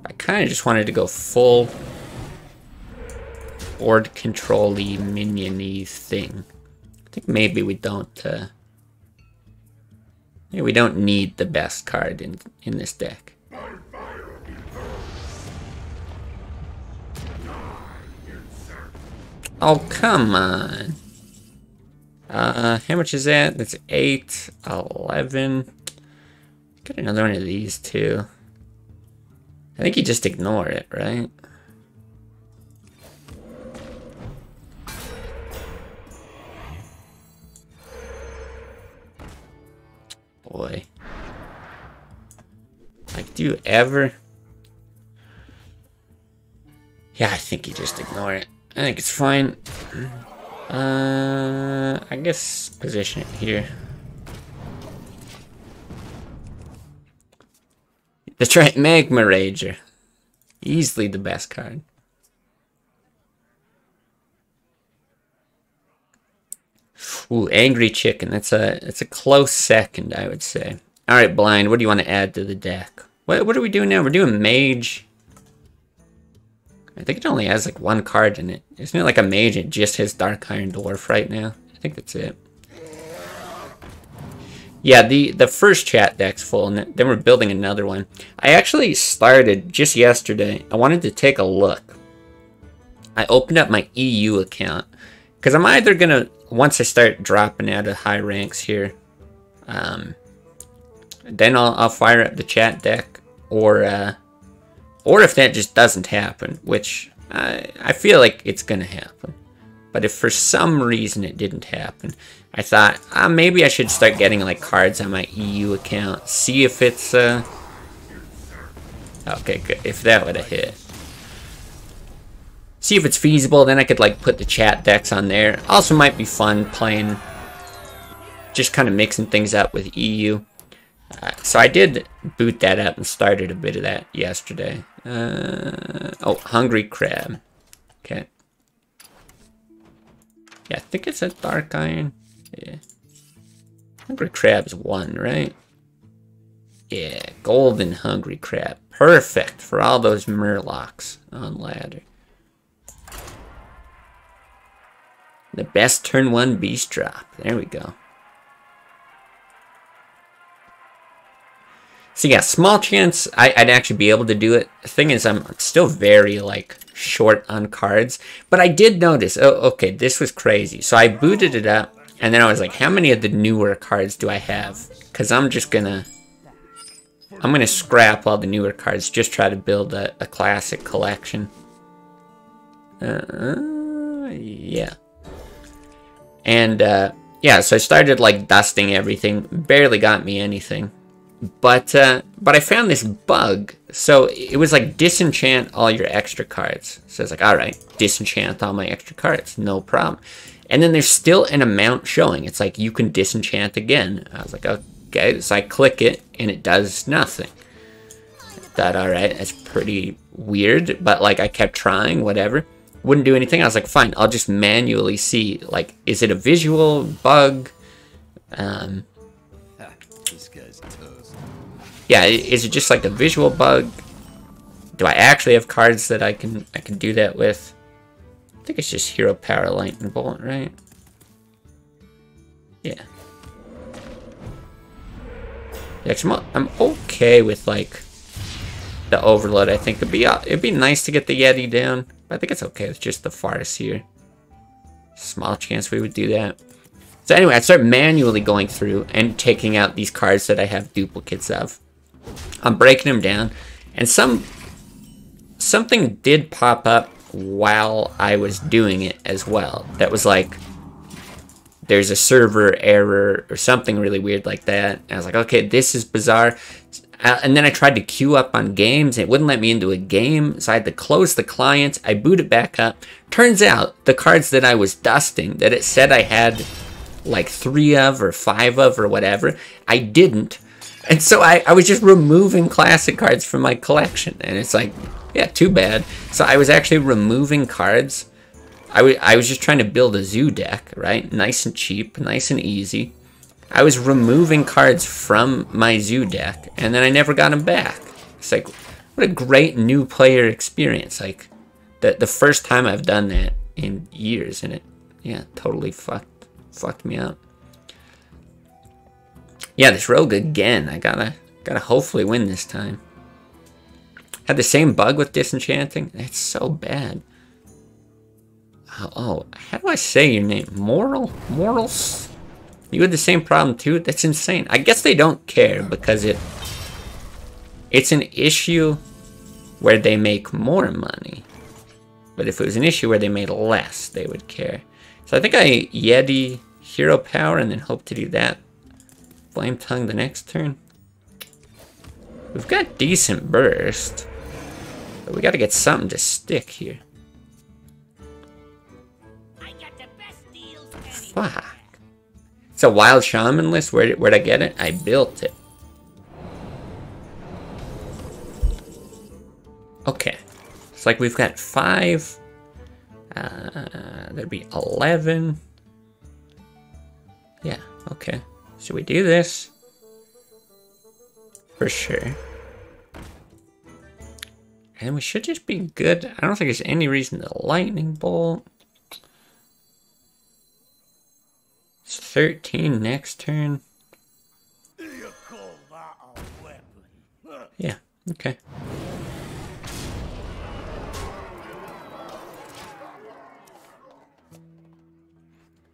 I kind of just wanted to go full board control-y, minion-y thing. I think maybe we don't need the best card in this deck. Oh, come on. How much is that? That's 8, 11. Get another one of these too. I think you just ignore it, right? Boy. Like, do you ever? Yeah, I think you just ignore it. I think it's fine. I guess position it here. That's right, Magma Rager. Easily the best card. Ooh, Angry Chicken. That's a close second, I would say. All right, Blind. What do you want to add to the deck? What are we doing now? We're doing Mage. I think it only has like one card in it. Isn't it like a Mage? It just has Dark Iron Dwarf right now. I think that's it. Yeah, the first chat deck's full, and then we're building another one. I actually started just yesterday. I wanted to take a look. I opened up my EU account because I'm either gonna, once I start dropping out of high ranks here, then I'll fire up the chat deck, or if that just doesn't happen, which I feel like it's gonna happen. But if for some reason it didn't happen, I thought maybe I should start getting like cards on my EU account. See if it's okay, good. If that would have hit. See if it's feasible, then I could like put the chat decks on there. Also might be fun playing, just kind of mixing things up with EU. So I did boot that up and started a bit of that yesterday. Oh, Hungry Crab. Okay. Yeah, I think it's a Dark Iron. Yeah. Hungry Crab's 1, right? Yeah, Golden Hungry Crab. Perfect for all those Murlocs on ladder. The best turn 1 beast drop. There we go. So yeah, small chance I'd actually be able to do it. The thing is, I'm still very like short on cards. But I did notice, oh, okay, this was crazy. So I booted it up, and then I was like, how many of the newer cards do I have? Because I'm gonna scrap all the newer cards, just try to build a classic collection. Yeah. And yeah, so I started like dusting everything. Barely got me anything. But I found this bug. So it was like disenchant all your extra cards. So it's like, all right, disenchant all my extra cards, no problem. And then there's still an amount showing. It's like you can disenchant again. I was like, okay. So I click it and it does nothing. I thought, all right, that's pretty weird. But like I kept trying, whatever. Wouldn't do anything. I was like, fine, I'll just manually see. Like, is it a visual bug? This guy's toast. Yeah, is it just like a visual bug? Do I actually have cards that I can do that with? I think it's just Hero Power Lightning Bolt, right? Yeah. Yeah, I'm okay with like the Overload. I think it'd be nice to get the Yeti down, but I think it's okay with just the Farseer. Small chance we would do that. So anyway, I start manually going through and taking out these cards that I have duplicates of. I'm breaking them down, and something did pop up while I was doing it as well. That was like, there's a server error or something really weird like that. And I was like, okay, this is bizarre. And then I tried to queue up on games. It wouldn't let me into a game, so I had to close the client. I boot it back up. Turns out the cards that I was dusting, that it said I had like 3 of or 5 of or whatever, I didn't. And so I was just removing classic cards from my collection. And it's like, yeah, too bad. So I was actually removing cards. I was just trying to build a zoo deck, right? Nice and cheap, nice and easy. I was removing cards from my zoo deck, and then I never got them back. It's like, what a great new player experience. Like, the first time I've done that in years, and it, yeah, totally fucked me up. Yeah, this rogue again. I gotta hopefully win this time. Had the same bug with disenchanting. It's so bad. Oh, how do I say your name? Morals? You had the same problem too? That's insane. I guess they don't care because it's an issue where they make more money. But if it was an issue where they made less, they would care. So I think I Yeti Hero Power and then hope to do that. Flame Tongue the next turn. We've got decent burst. But we gotta get something to stick here. Fuck. It's a wild shaman list. Where'd I get it? I built it. Okay. It's like we've got 5. There'd be 11. Yeah, okay. Should we do this? For sure. And we should just be good. I don't think there's any reason to lightning bolt. It's 13 next turn. Yeah, okay.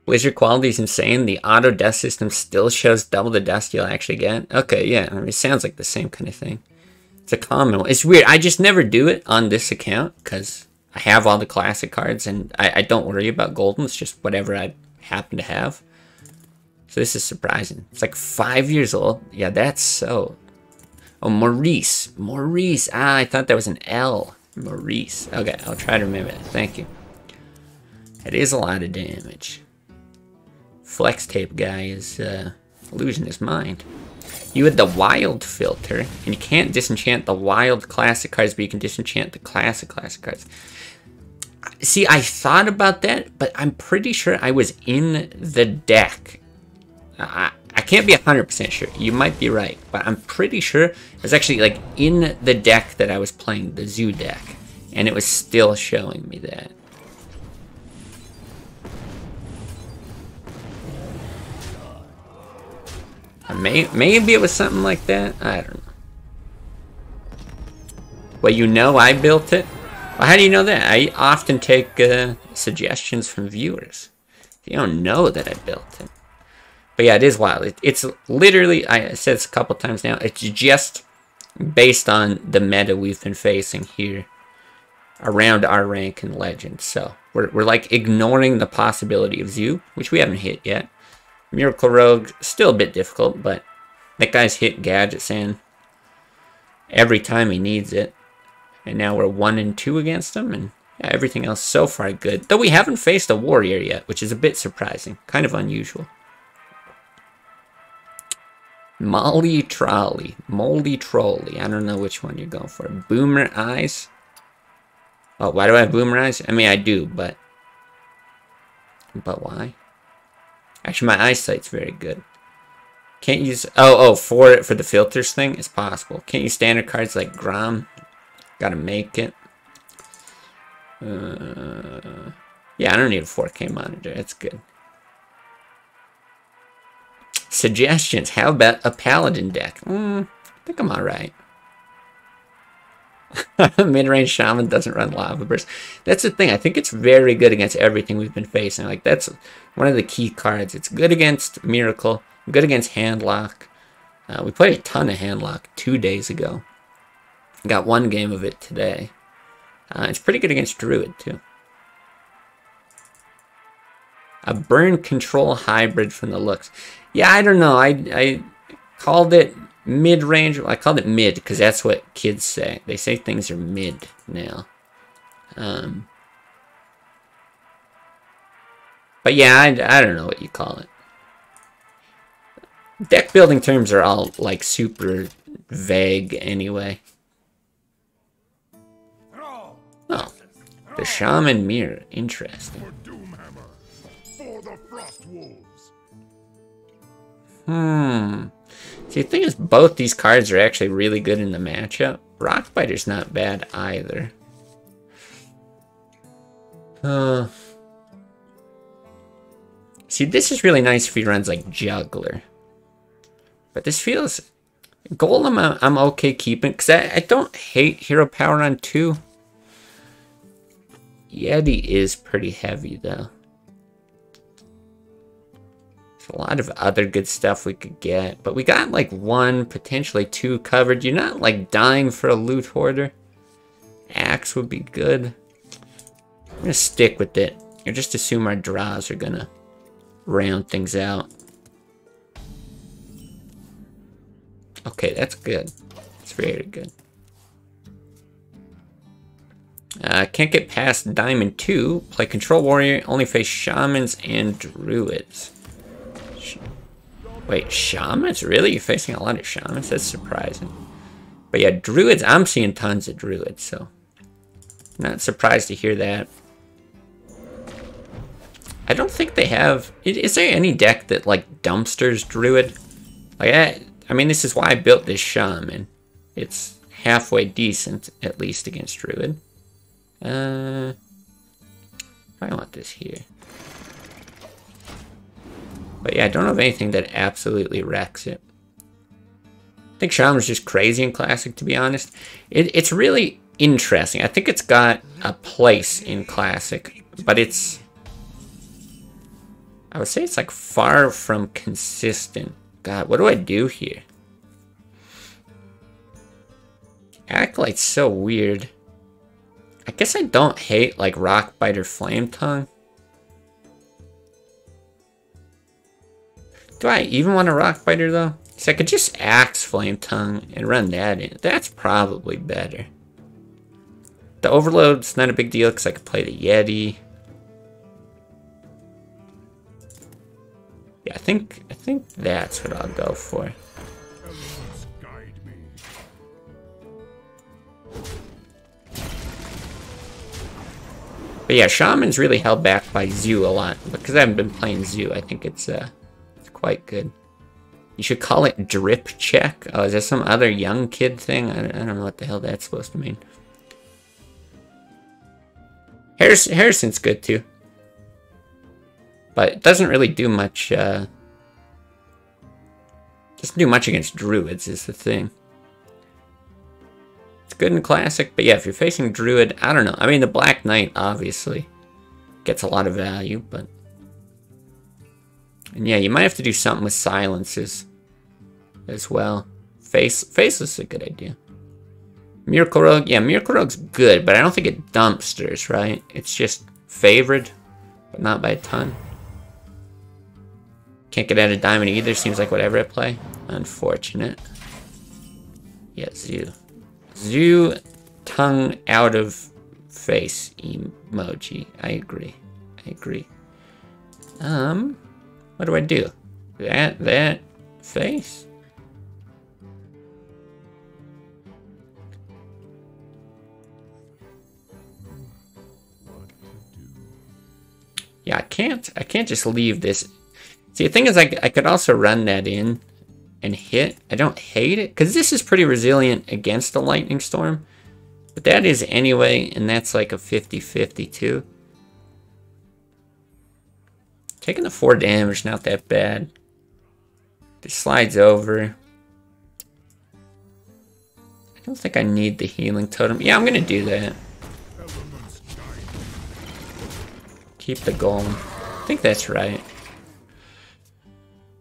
Blizzard quality is insane. The auto dust system still shows double the dust you'll actually get. Okay, yeah, I mean, it sounds like the same kind of thing. It's a common one. It's weird. I just never do it on this account because I have all the classic cards and I don't worry about golden. It's just whatever I happen to have. So this is surprising. It's like 5 years old. Yeah, that's so... Oh, Maurice. Maurice. Ah, I thought that was an L. Maurice. Okay, I'll try to remember that. Thank you. It is a lot of damage. Flex tape guy is losing his mind. You had the wild filter, and you can't disenchant the wild classic cards, but you can disenchant the classic cards. See, I thought about that, but I'm pretty sure I was in the deck. I can't be 100% sure. You might be right, but I'm pretty sure it was actually like in the deck that I was playing, the zoo deck, and it was still showing me that. Maybe it was something like that. I don't know. Well, you know I built it. Well, how do you know that? I often take suggestions from viewers. You don't know that I built it. But yeah, it is wild. It's literally, I said this a couple times now, it's just based on the meta we've been facing here around our rank and legend. So we're like ignoring the possibility of Zoo, which we haven't hit yet. Miracle Rogue, still a bit difficult, but that guy's hit Gadget Sand every time he needs it. And now we're 1 and 2 against him, and yeah, everything else so far good. Though we haven't faced a warrior yet, which is a bit surprising. Kind of unusual. Molly Trolley. Moldy Trolley. I don't know which one you're going for. Boomer Eyes. Oh, why do I have Boomer Eyes? I mean, I do, but why? Actually, my eyesight's very good. Can't use... Oh, for the filters thing? It's possible. Can't use standard cards like Grom. Gotta make it. Yeah, I don't need a 4K monitor. That's good. Suggestions. How about a Paladin deck? I think I'm alright. Mid-range Shaman doesn't run Lava Burst. That's the thing. I think it's very good against everything we've been facing. Like, that's one of the key cards. It's good against Miracle, good against Handlock. We played a ton of Handlock 2 days ago. Got 1 game of it today. It's pretty good against Druid, too. A burn control hybrid from the looks. Yeah, I don't know. I called it mid-range. I called it mid because that's what kids say. They say things are mid now. But yeah, I don't know what you call it. Deck building terms are all like super vague anyway. Oh, the Shaman Mirror. Interesting. See, the thing is, both these cards are actually really good in the matchup. Rockbiter's not bad either. See, this is really nice if he runs like Juggler. But this feels... Golem I'm okay keeping, because I don't hate Hero Power on 2. Yeti is pretty heavy, though. There's a lot of other good stuff we could get. But we got like 1, potentially 2 covered. You're not like dying for a Loot Hoarder. Axe would be good. I'm going to stick with it. Or just assume our draws are going to round things out. Okay, that's good. It's very good. Can't get past Diamond 2. Play Control Warrior. Only face Shamans and Druids. Wait, Shamans? Really? You're facing a lot of Shamans? That's surprising. But yeah, Druids. I'm seeing tons of Druids, so... Not surprised to hear that. I don't think they have... Is there any deck that, like, dumpsters Druid? Like, I mean, this is why I built this Shaman. It's halfway decent, at least, against Druid. I want this here. But yeah, I don't have anything that absolutely wrecks it. I think Shaman's just crazy in Classic, to be honest. It's really interesting. I think it's got a place in Classic, but it's... I would say it's like far from consistent. God, what do I do here? Acolyte's so weird. I guess I don't hate like Rockbiter Flame Tongue. Do I even want a Rockbiter though? So I could just Axe Flame Tongue and run that in. That's probably better. The Overload's not a big deal because I could play the Yeti. Yeah, I think that's what I'll go for. But yeah, Shaman's really held back by Zoo a lot. Because I haven't been playing Zoo, I think it's quite good. You should call it Drip Check. Oh, is that some other young kid thing? I don't know what the hell that's supposed to mean. Harrison's good too. But it doesn't really do much, doesn't do much against Druids is the thing. It's good in Classic, but yeah, if you're facing Druid, I don't know. I mean, the Black Knight, obviously, gets a lot of value, but... And yeah, you might have to do something with silences as well. Faceless is a good idea. Miracle Rogue, yeah, Miracle Rogue's good, but I don't think it dumpsters, right? It's just favored, but not by a ton. Can't get out of Diamond either, seems like whatever I play. Unfortunate. Yeah, Zoo. Zoo, tongue out of face emoji. I agree. What do I do? That, face? Yeah, I can't just leave this. See, the thing is, I could also run that in and hit. I don't hate it, because this is pretty resilient against the Lightning Storm. But that is anyway, and that's like a 50-50 too. Taking the 4 damage, not that bad. This slides over. don't think I need the healing totem. Yeah, I'm gonna do that. Keep the golem. I think that's right.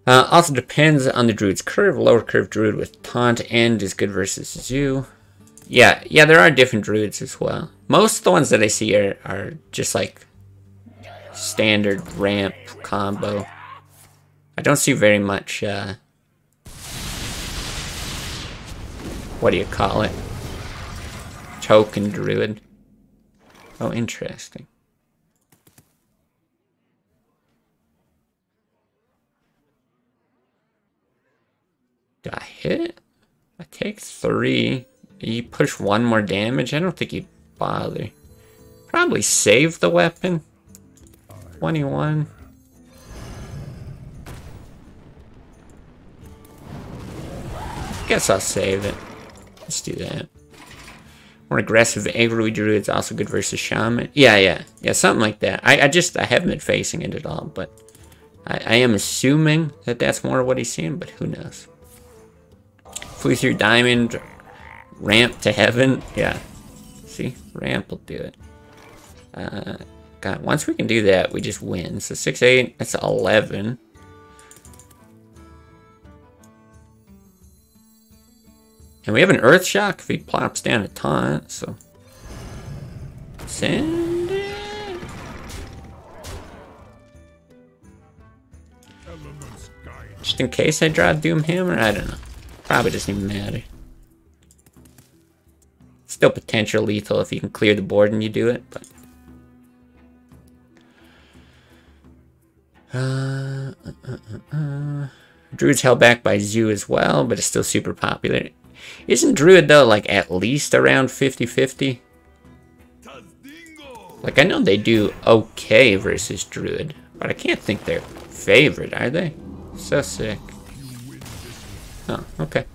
Also depends on the druid's curve. Lower curve druid with taunt end is good versus zoo. Yeah, there are different druids as well. Most of the ones that I see are just like standard ramp combo. I don't see very much, what do you call it? Token druid. Oh, interesting. Do I hit? I take 3. You push 1 more damage? I don't think you'd bother. Probably save the weapon. 21. Guess I'll save it. Let's do that. More aggressive aggro druid's also good versus shaman. Yeah, something like that. I haven't been facing it at all, but I am assuming that that's more what he's seeing, but who knows. Flew through diamond, ramp to heaven. Yeah, see, ramp will do it. God, once we can do that, we just win. So 6, 8, that's 11. And we have an earth shock if he plops down a taunt, so send it. Just in case I draw Doomhammer, I don't know. Probably doesn't even matter. Still potential lethal if you can clear the board and you do it, but Druid's held back by Zoo as well, but it's still super popular. Isn't Druid though like at least around 50-50? Like I know they do okay versus Druid, but I can't think they're favored, are they? So sick. Oh, okay.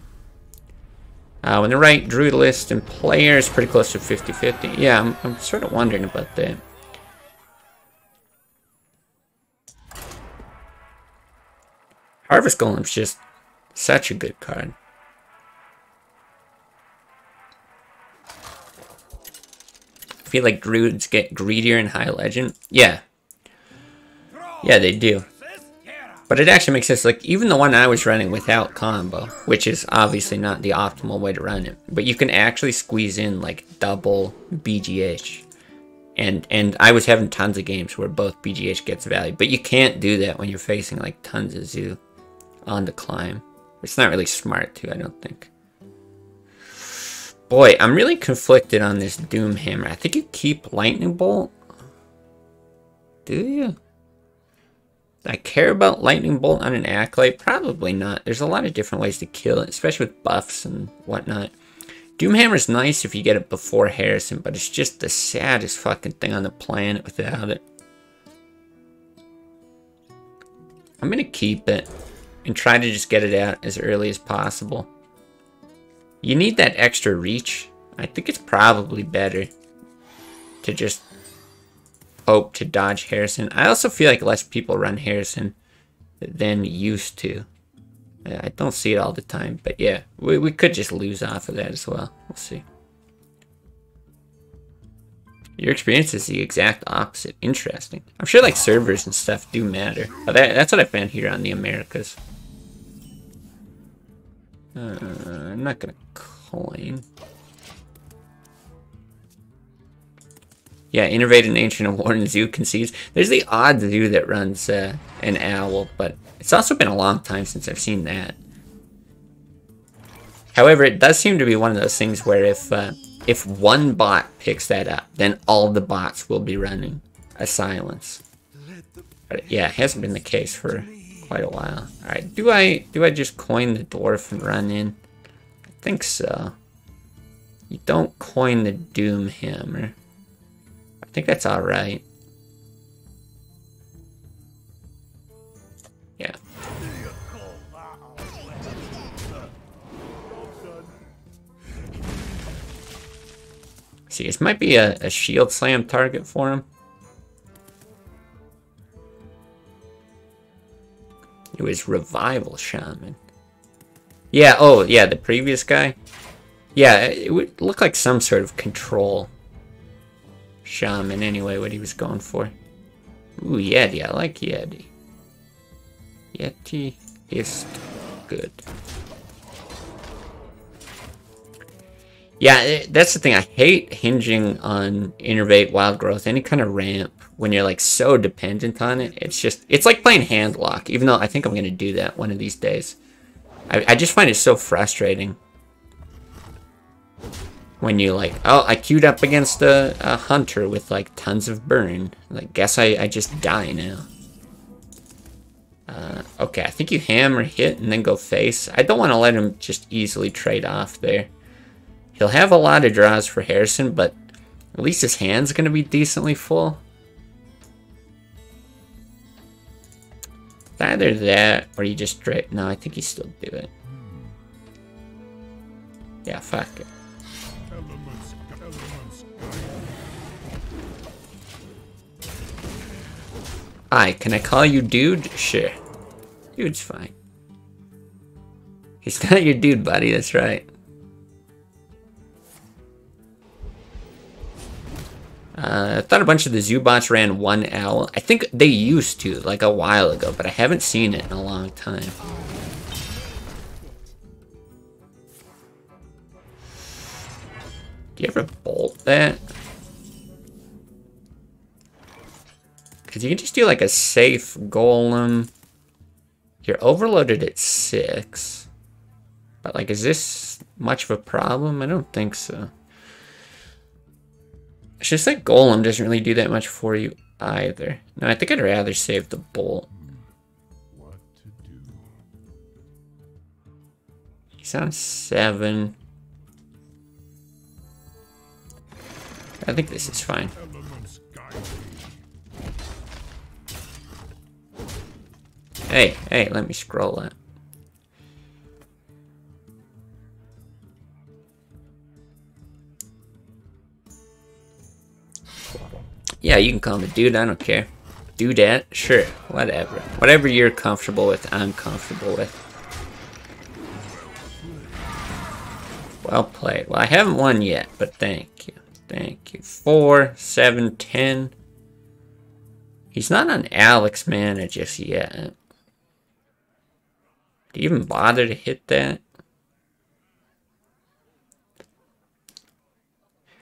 When the right Druid list and player is pretty close to 50-50. Yeah, I'm sort of wondering about that. Harvest Golem's just such a good card. I feel like Druids get greedier in High Legend. Yeah, they do. But it actually makes sense, like, even the one I was running without combo, which is obviously not the optimal way to run it, but you can actually squeeze in, like, double BGH. And I was having tons of games where both BGH gets value, but you can't do that when you're facing, like, tons of Zoo on the climb. It's not really smart, too, I don't think. Boy, I'm really conflicted on this Doomhammer. I think you keep Lightning Bolt. Do you? I care about Lightning Bolt on an Acolyte? Probably not. There's a lot of different ways to kill it, especially with buffs and whatnot. Doomhammer's nice if you get it before Harrison, but it's just the saddest fucking thing on the planet without it. I'm gonna keep it and try to just get it out as early as possible. You need that extra reach. I think it's probably better to just hope to dodge Harrison. I also feel like less people run Harrison than used to. I don't see it all the time, but yeah, we could just lose off of that as well. We'll see. Your experience is the exact opposite. Interesting. I'm sure like servers and stuff do matter. But that's what I found here on the Americas. I'm not gonna coin. Yeah, Innervate an Ancient of Warden Zoo concedes. There's the odd Zoo that runs an Owl, but it's also been a long time since I've seen that. However, it does seem to be one of those things where if one bot picks that up, then all the bots will be running a silence. But yeah, it hasn't been the case for quite a while. Alright, do I just coin the Dwarf and run in? I think so. You don't coin the Doomhammer. I think that's alright. Yeah. See, this might be a shield slam target for him. It was Revival Shaman. Yeah, oh, yeah, the previous guy. Yeah, it would look like some sort of control shaman anyway, what he was going for. Ooh, Yeti. I like Yeti. Yeti is good. Yeah, that's the thing. I hate hinging on Innervate, Wild Growth, any kind of ramp when you're like so dependent on it. It's like playing Handlock, even though I think I'm going to do that one of these days. I just find it so frustrating. When you like, oh, I queued up against a hunter with like tons of burn. Like, guess I just die now. Okay, I think you hammer, hit, and then go face. I don't want to let him just easily trade off there. He'll have a lot of draws for Harrison, but at least his hand's going to be decently full. It's either that, or you just straight... No, I think you still do it. Yeah, fuck it. Hi, can I call you dude? Sure. Dude's fine. He's not your dude, buddy, that's right. I thought a bunch of the Zubots ran one owl. I think they used to, like a while ago, but I haven't seen it in a long time. Do you ever bolt that? Because you can just do like a safe golem. You're overloaded at 6. But like, is this much of a problem? I don't think so. It's just that golem doesn't really do that much for you either. No, I think I'd rather save the bolt. What to do? He's on 7. I think this is fine. Hey, let me scroll that. Yeah, you can call me dude, I don't care. Do that? Sure, whatever. Whatever you're comfortable with, I'm comfortable with. Well played. Well, I haven't won yet, but thank you. Thank you. 4, 7, 10. He's not on Alex Mana just yet. Do you even bother to hit that?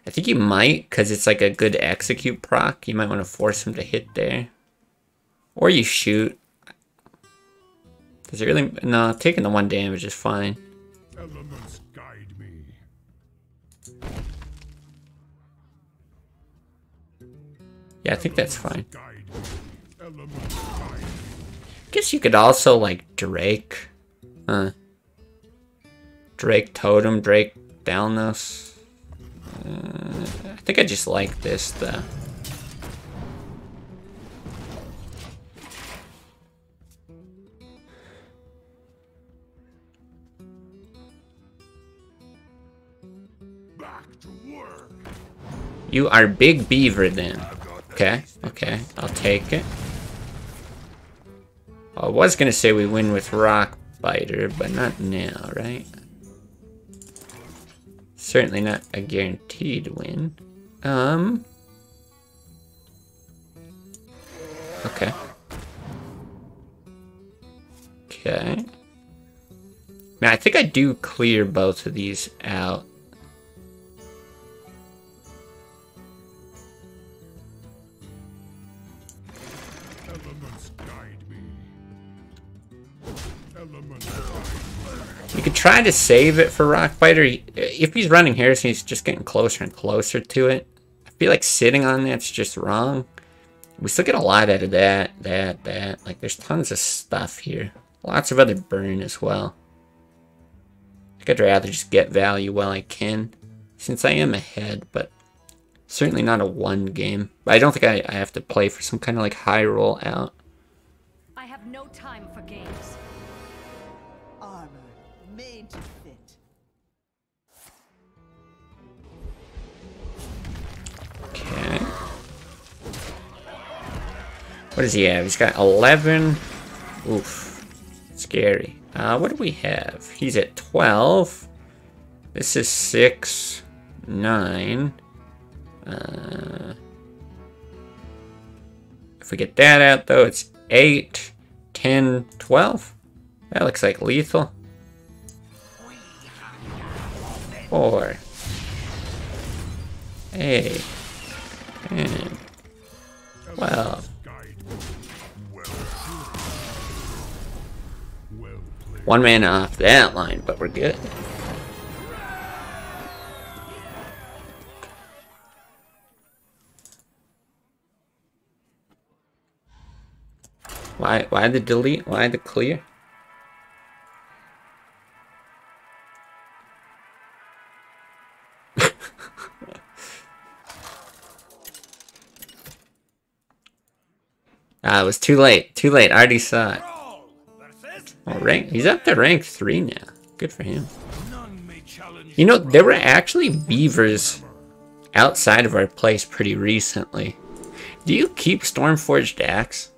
I think you might, because it's like a good execute proc. You might want to force him to hit there. Or you shoot. Does it really... No, taking the 1 damage is fine. Elements guide me. Yeah, I think that's fine. Guess you could also, like, Drake. Drake Totem, Drake Dalnos. I think I just like this, though. Back to work. You are Big Beaver, then. Okay, okay, I'll take it. I was gonna say we win with Rock Biter, but not now, right? Certainly not a guaranteed win. Okay. Okay. Now, I think I do clear both of these out. Elements guide me. Elements guide me. You could try to save it for Rockbiter. If he's running Harrison, he's just getting closer and closer to it. I feel like sitting on that's just wrong. We still get a lot out of that. Like, there's tons of stuff here. Lots of other burn as well. I think I'd rather just get value while I can, since I am ahead, but certainly not a 1 game. But I don't think I have to play for some kind of like high roll out. I have no time for games. Armor made to fit. Okay. What does he have? He's got 11. Oof. Scary. What do we have? He's at 12. This is 6, 9. If we get that out, though, it's 8, 10, 12. That looks like lethal. 4, 8, 10, 12. One man off that line, but we're good. Why the delete? Why the clear? Ah, it was too late. Too late. I already saw it. Oh, he's up to rank 3 now. Good for him. You know, there were actually beavers outside of our place pretty recently. Do you keep Stormforged Axe?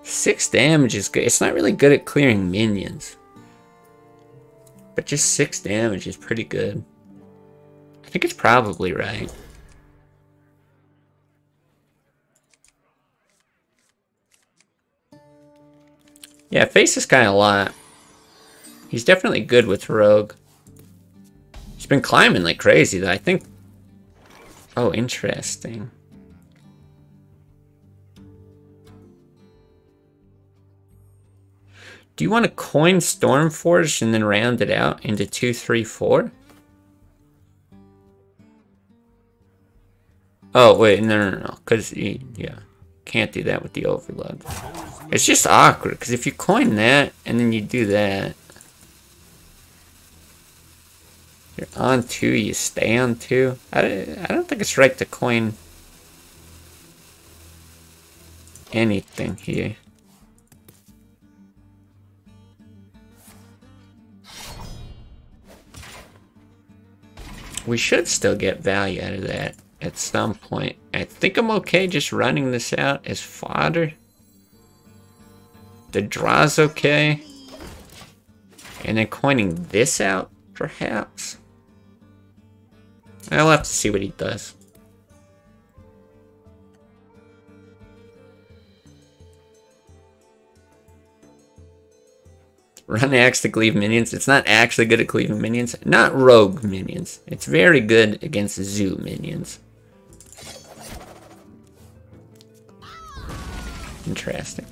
6 damage is good. It's not really good at clearing minions. But just 6 damage is pretty good. I think it's probably right. Yeah, face this guy a lot. He's definitely good with Rogue. He's been climbing like crazy, though. I think... Oh, interesting. Do you want to coin Stormforged and then round it out into 2, 3, 4? Oh, wait, no. Because, yeah, can't do that with the overload. It's just awkward, because if you coin that, and then you do that, you're on 2, you stay on 2. I don't think it's right to coin anything here. We should still get value out of that at some point. I think I'm okay just running this out as fodder. The draw's okay. And then coining this out, perhaps. I'll have to see what he does. Run axe to cleave minions. It's not actually good at cleaving minions. Not rogue minions. It's very good against zoo minions. Interesting.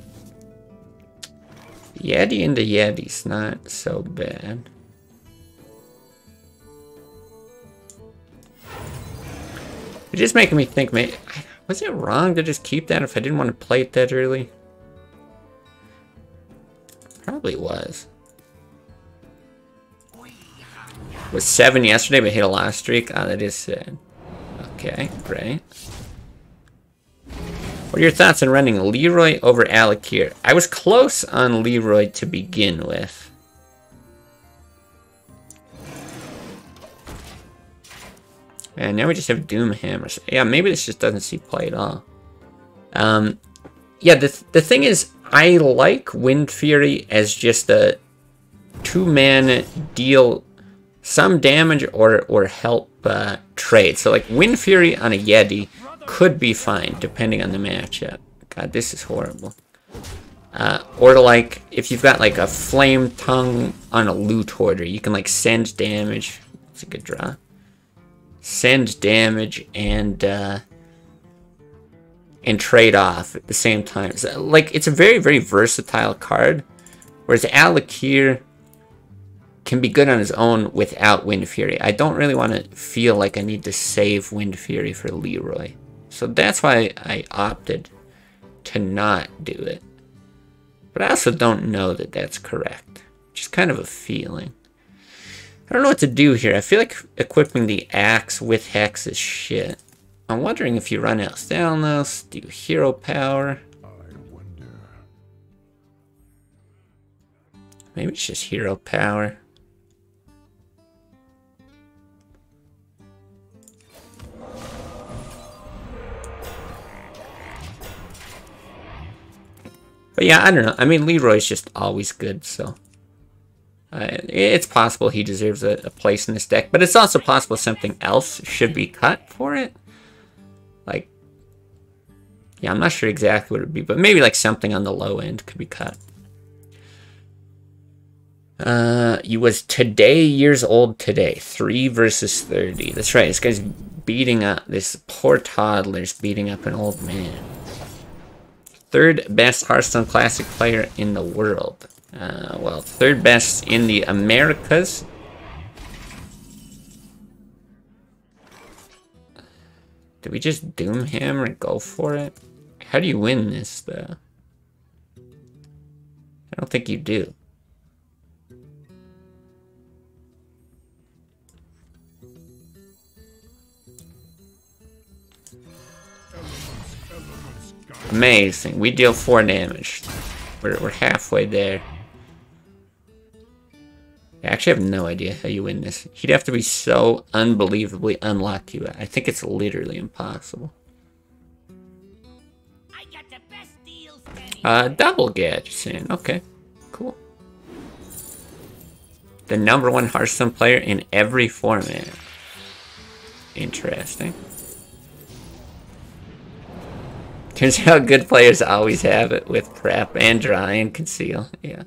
Yeti into Yeti's not so bad. It's just making me think, maybe, was it wrong to just keep that if I didn't want to play it that early? Probably was. Was 7 yesterday, but hit a loss streak. Oh, that is sad. Okay, great. What are your thoughts on running Leroy over Alakir? I was close on Leroy to begin with. And now we just have Doomhammer. Yeah, maybe this just doesn't see play at all. Yeah, the thing is, I like Wind Fury as just a 2-man deal some damage or help trade. So like Wind Fury on a Yeti could be fine depending on the matchup. God, this is horrible. Or like if you've got like a Flame Tongue on a Loot Hoarder, you can like send damage. It's a good draw. Send damage and trade off at the same time. So, like, it's a very, very versatile card. Whereas Alakir can be good on his own without Wind Fury. I don't really want to feel like I need to save Wind Fury for Leroy. So that's why I opted to not do it. But I also don't know that that's correct. Just kind of a feeling. I don't know what to do here. I feel like equipping the axe with Hex is shit. I'm wondering if you run Elsthalnos, do hero power. I wonder. Maybe it's just hero power. But yeah, I don't know. I mean, Leroy's just always good, so. It's possible he deserves a place in this deck, but it's also possible something else should be cut for it. Like, yeah, I'm not sure exactly what it would be, but maybe like something on the low end could be cut. He was today years old today. 3 versus 30. That's right. This guy's beating up. This poor toddler's beating up an old man. 3rd best Hearthstone Classic player in the world. Well, 3rd best in the Americas. Did we just doom him or go for it? How do you win this, though? I don't think you do. Amazing. We deal 4 damage. We're halfway there. I actually have no idea how you win this. He'd have to be so unbelievably unlucky. I think it's literally impossible. I got the best deals, Double gadgets in. Okay, cool. The #1 Hearthstone player in every format. Interesting. Turns out good players always have it with prep and dry and conceal. Yeah.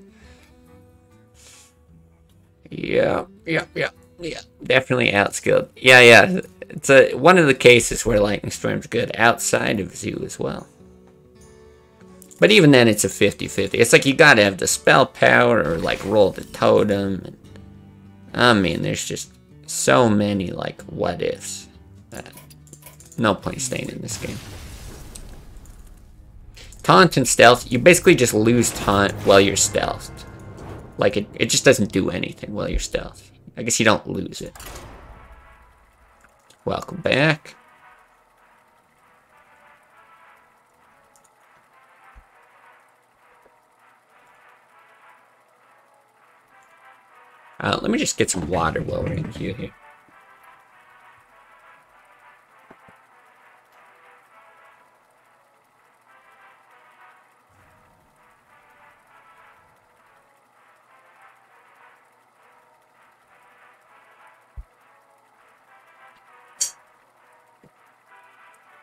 Yeah. Definitely outskilled. Yeah. It's one of the cases where Lightning Storm's good outside of Zoo as well. But even then, it's a 50-50. It's like you gotta have the spell power or like roll the totem. And, I mean, there's just so many like what ifs. No point staying in this game. Taunt and stealth, you basically just lose taunt while you're stealthed. Like, it just doesn't do anything while you're stealthed. I guess you don't lose it. Welcome back. Let me just get some water while we're in queue here.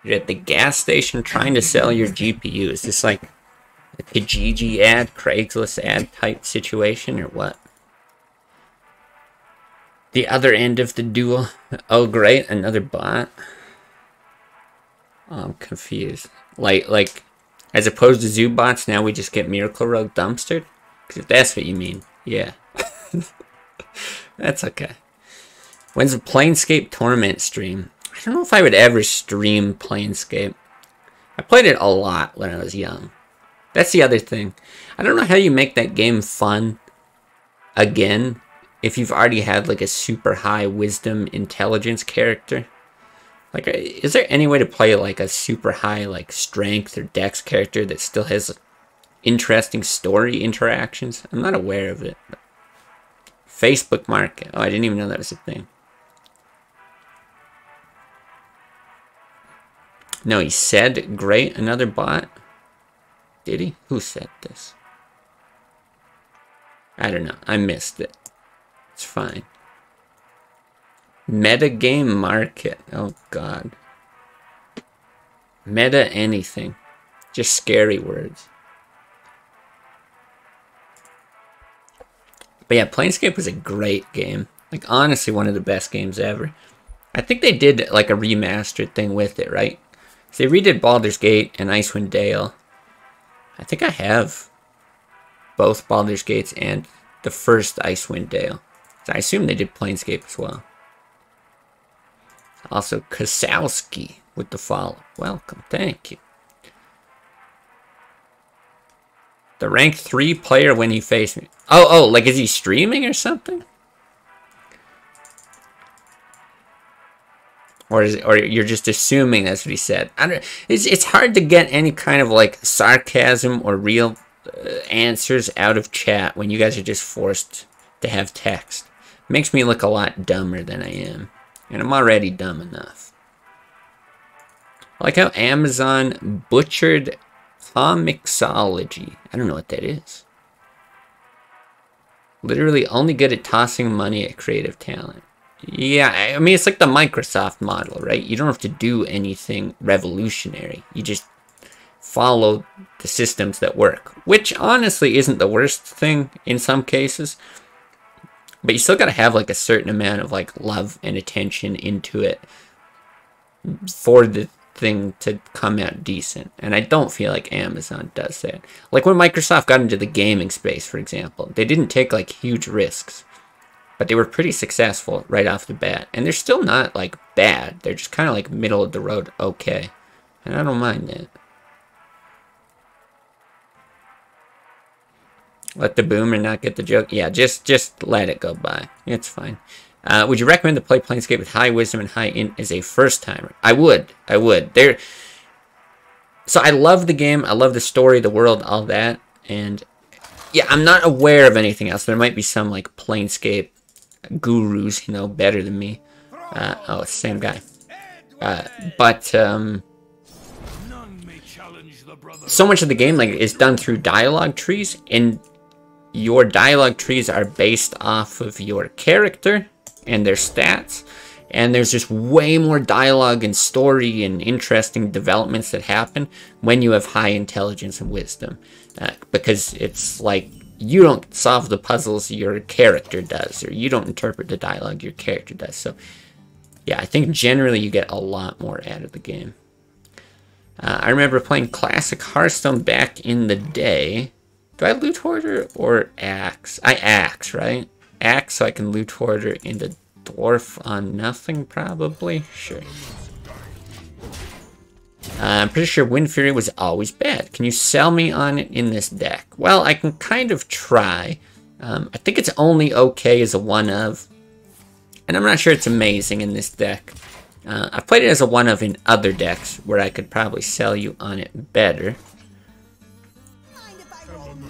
You're at the gas station trying to sell your GPU. Is this like a Kijiji ad, Craigslist ad type situation, or what? The other end of the duel. Oh, great, another bot. Oh, I'm confused. Like, as opposed to zoo bots, now we just get Miracle Rogue dumpstered? Because if that's what you mean, yeah. That's okay. When's the Planescape Tournament stream? I don't know if I would ever stream Planescape. I played it a lot when I was young. That's the other thing. I don't know how you make that game fun again if you've already had like a super high wisdom intelligence character. Like, is there any way to play like a super high like strength or dex character that still has interesting story interactions? I'm not aware of it. Facebook Market. Oh, I didn't even know that was a thing. No, he said, great, another bot. Did he? Who said this? I don't know. I missed it. It's fine. Metagame market. Oh, God. Meta anything. Just scary words. But yeah, Planescape was a great game. Like, honestly, one of the best games ever. I think they did, like, a remastered thing with it, right? So they redid Baldur's Gate and Icewind Dale. I think I have both Baldur's Gates and the first Icewind Dale. So I assume they did Planescape as well. Also, Kasowski with the follow. Welcome, thank you. The rank 3 player when you face me. Oh, like is he streaming or something? Or you're just assuming that's what he said. I don't. It's hard to get any kind of like sarcasm or real answers out of chat when you guys are just forced to have text. It makes me look a lot dumber than I am, and I'm already dumb enough. I like how Amazon butchered Comixology. I don't know what that is. Literally only good at tossing money at creative talent. Yeah, I mean, it's like the Microsoft model, right? You don't have to do anything revolutionary. You just follow the systems that work, which honestly isn't the worst thing in some cases. But you still got to have like a certain amount of like love and attention into it for the thing to come out decent. And I don't feel like Amazon does that. Like when Microsoft got into the gaming space, for example, they didn't take like huge risks, but they were pretty successful right off the bat. And they're still not like bad. They're just kind of like middle of the road okay. And I don't mind that. Let the boomer not get the joke. Yeah, just let it go by. It's fine. Would you recommend to play Planescape with high wisdom and high int as a first timer? I would. So I love the game. I love the story, the world, all that. And yeah, I'm not aware of anything else. There might be some like Planescape gurus, you know, better than me. Oh, it's the same guy. So much of the game like is done through dialogue trees, and your dialogue trees are based off of your character and their stats, and there's just way more dialogue and story and interesting developments that happen when you have high intelligence and wisdom, because it's like you don't solve the puzzles, your character does, or you don't interpret the dialogue, your character does. So yeah, I think generally you get a lot more out of the game. I remember playing classic Hearthstone back in the day. Do I loot hoarder or axe? I axe, right? Axe, so I can loot hoarder into dwarf on nothing, probably. Sure. I'm pretty sure Wind Fury was always bad. Can you sell me on it in this deck? Well, I can kind of try. I think it's only okay as a one of, and I'm not sure it's amazing in this deck. I've played it as a one of in other decks where I could probably sell you on it better.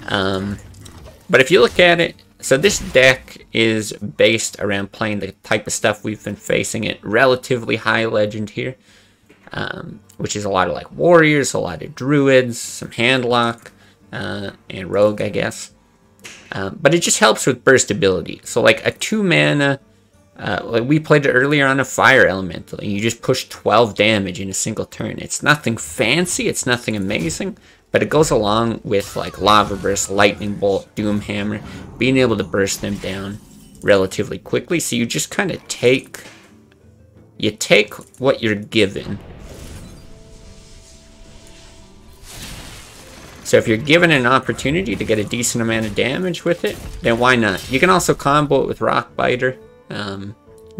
But if you look at it, so this deck is based around playing the type of stuff we've been facing at relatively high legend here, which is a lot of like warriors, a lot of druids, some handlock, and rogue, I guess. But it just helps with burst ability. So like a 2 mana, like we played it earlier on a fire elemental, and you just push 12 damage in a single turn. It's nothing fancy, it's nothing amazing, but it goes along with like Lava Burst, Lightning Bolt, Doom Hammer, being able to burst them down relatively quickly. So you just kind of take what you're given. So if you're given an opportunity to get a decent amount of damage with it, then why not? You can also combo it with Rock Biter,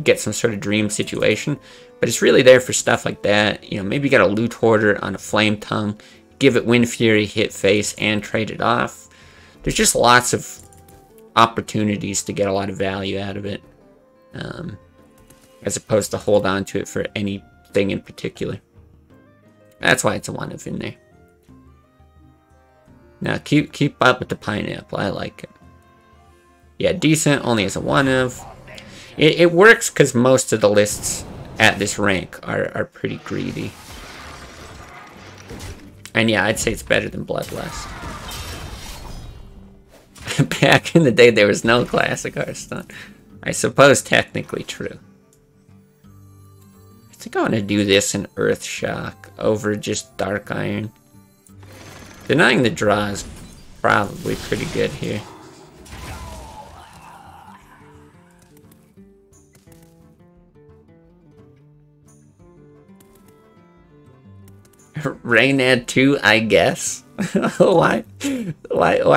get some sort of dream situation, but it's really there for stuff like that. You know, maybe you got a Loot Hoarder on a Flame Tongue, give it Wind Fury, hit face, and trade it off. There's just lots of opportunities to get a lot of value out of it, as opposed to hold on to it for anything in particular. That's why it's a one of in there. Now keep up with the pineapple. I like it. Yeah, decent, only as a one of. It works because most of the lists at this rank are pretty greedy. And yeah, I'd say it's better than Bloodlust. Back in the day, there was no classic Hearthstone. I suppose technically true. I think I want to do this in Earthshock over just Dark Iron. Denying the draw is probably pretty good here. Raynad 2, I guess. Why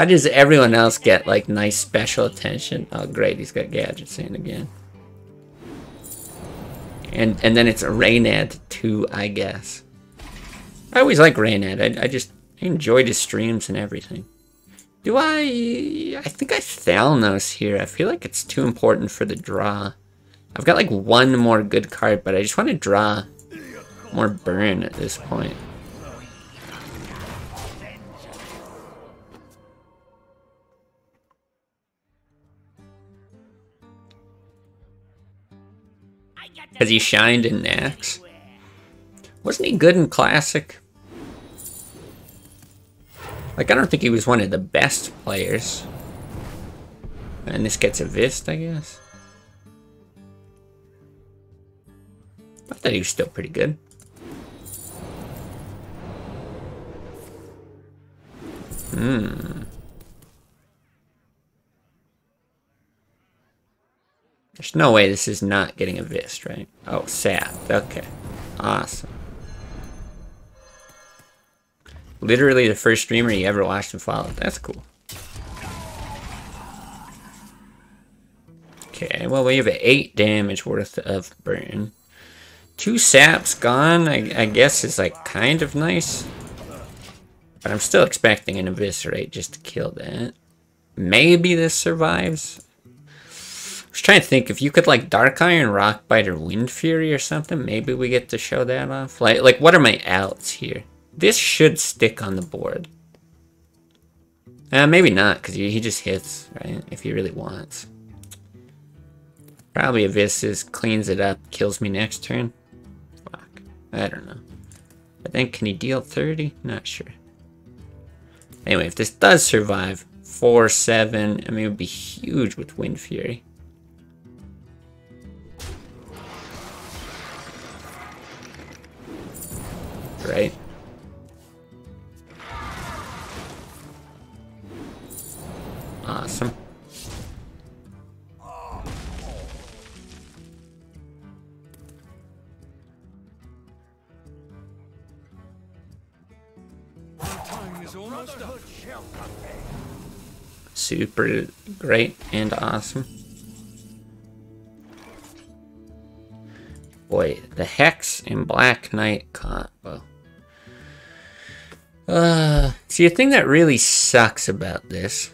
does everyone else get like nice special attention? Oh great, he's got gadgets in again. And then it's a Raynad 2, I guess. I always like Raynad. I enjoyed his streams and everything. Do I think I Thalnos here. I feel like it's too important for the draw. I've got like one more good card, but I just want to draw more burn at this point. Has he shined in Nax? Wasn't he good in Classic? Like, I don't think he was one of the best players. And this gets a Vist, I guess. I thought he was still pretty good. There's no way this is not getting a Vist, right? Oh, sap. Okay. Awesome. Literally the first streamer you ever watched and followed. That's cool. Okay, well, we have 8 damage worth of burn. 2 saps gone, I guess, is like kind of nice. But I'm still expecting an Eviscerate just to kill that. Maybe this survives. I was trying to think, if you could like Dark Iron, Rockbite, or Wind Fury or something, maybe we get to show that off. Like what are my outs here? This should stick on the board. Maybe not, because he just hits, right? If he really wants. Probably Abysses, cleans it up, kills me next turn. Fuck. I don't know. But then can he deal 30? Not sure. Anyway, if this does survive, 4-7, I mean, it would be huge with Wind Fury. Right? Awesome. Super great and awesome. Boy, the Hex and Black Knight combo. See, the thing that really sucks about this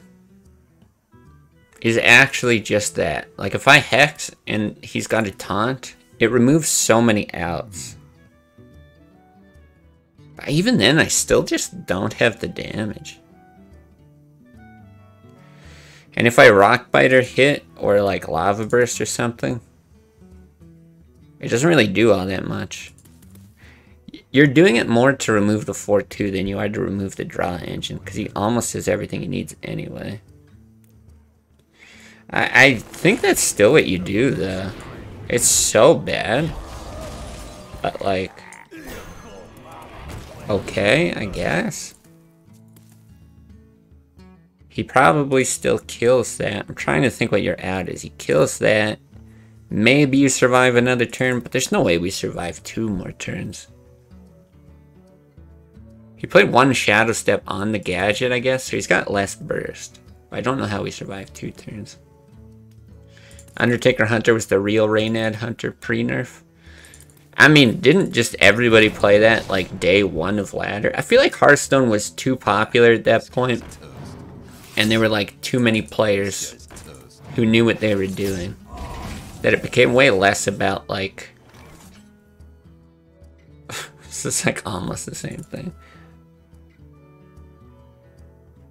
is actually just that. Like, if I Hex and he's got a taunt, it removes so many outs. But even then, I still just don't have the damage. And if I Rockbite or hit, or like Lava Burst or something, it doesn't really do all that much. You're doing it more to remove the 4-2 than you are to remove the draw engine, because he almost has everything he needs anyway. I think that's still what you do, though. It's so bad. But, like... okay, I guess. He probably still kills that. I'm trying to think what your out is. He kills that. Maybe you survive another turn, but there's no way we survive 2 more turns. He played 1 Shadow Step on the gadget, I guess, so he's got less burst. But I don't know how we survived 2 turns. Undertaker Hunter was the real Reynad Hunter pre-nerf. I mean, didn't just everybody play that like day 1 of ladder? I feel like Hearthstone was too popular at that point. And there were like too many players who knew what they were doing. That it became way less about like... this is like almost the same thing.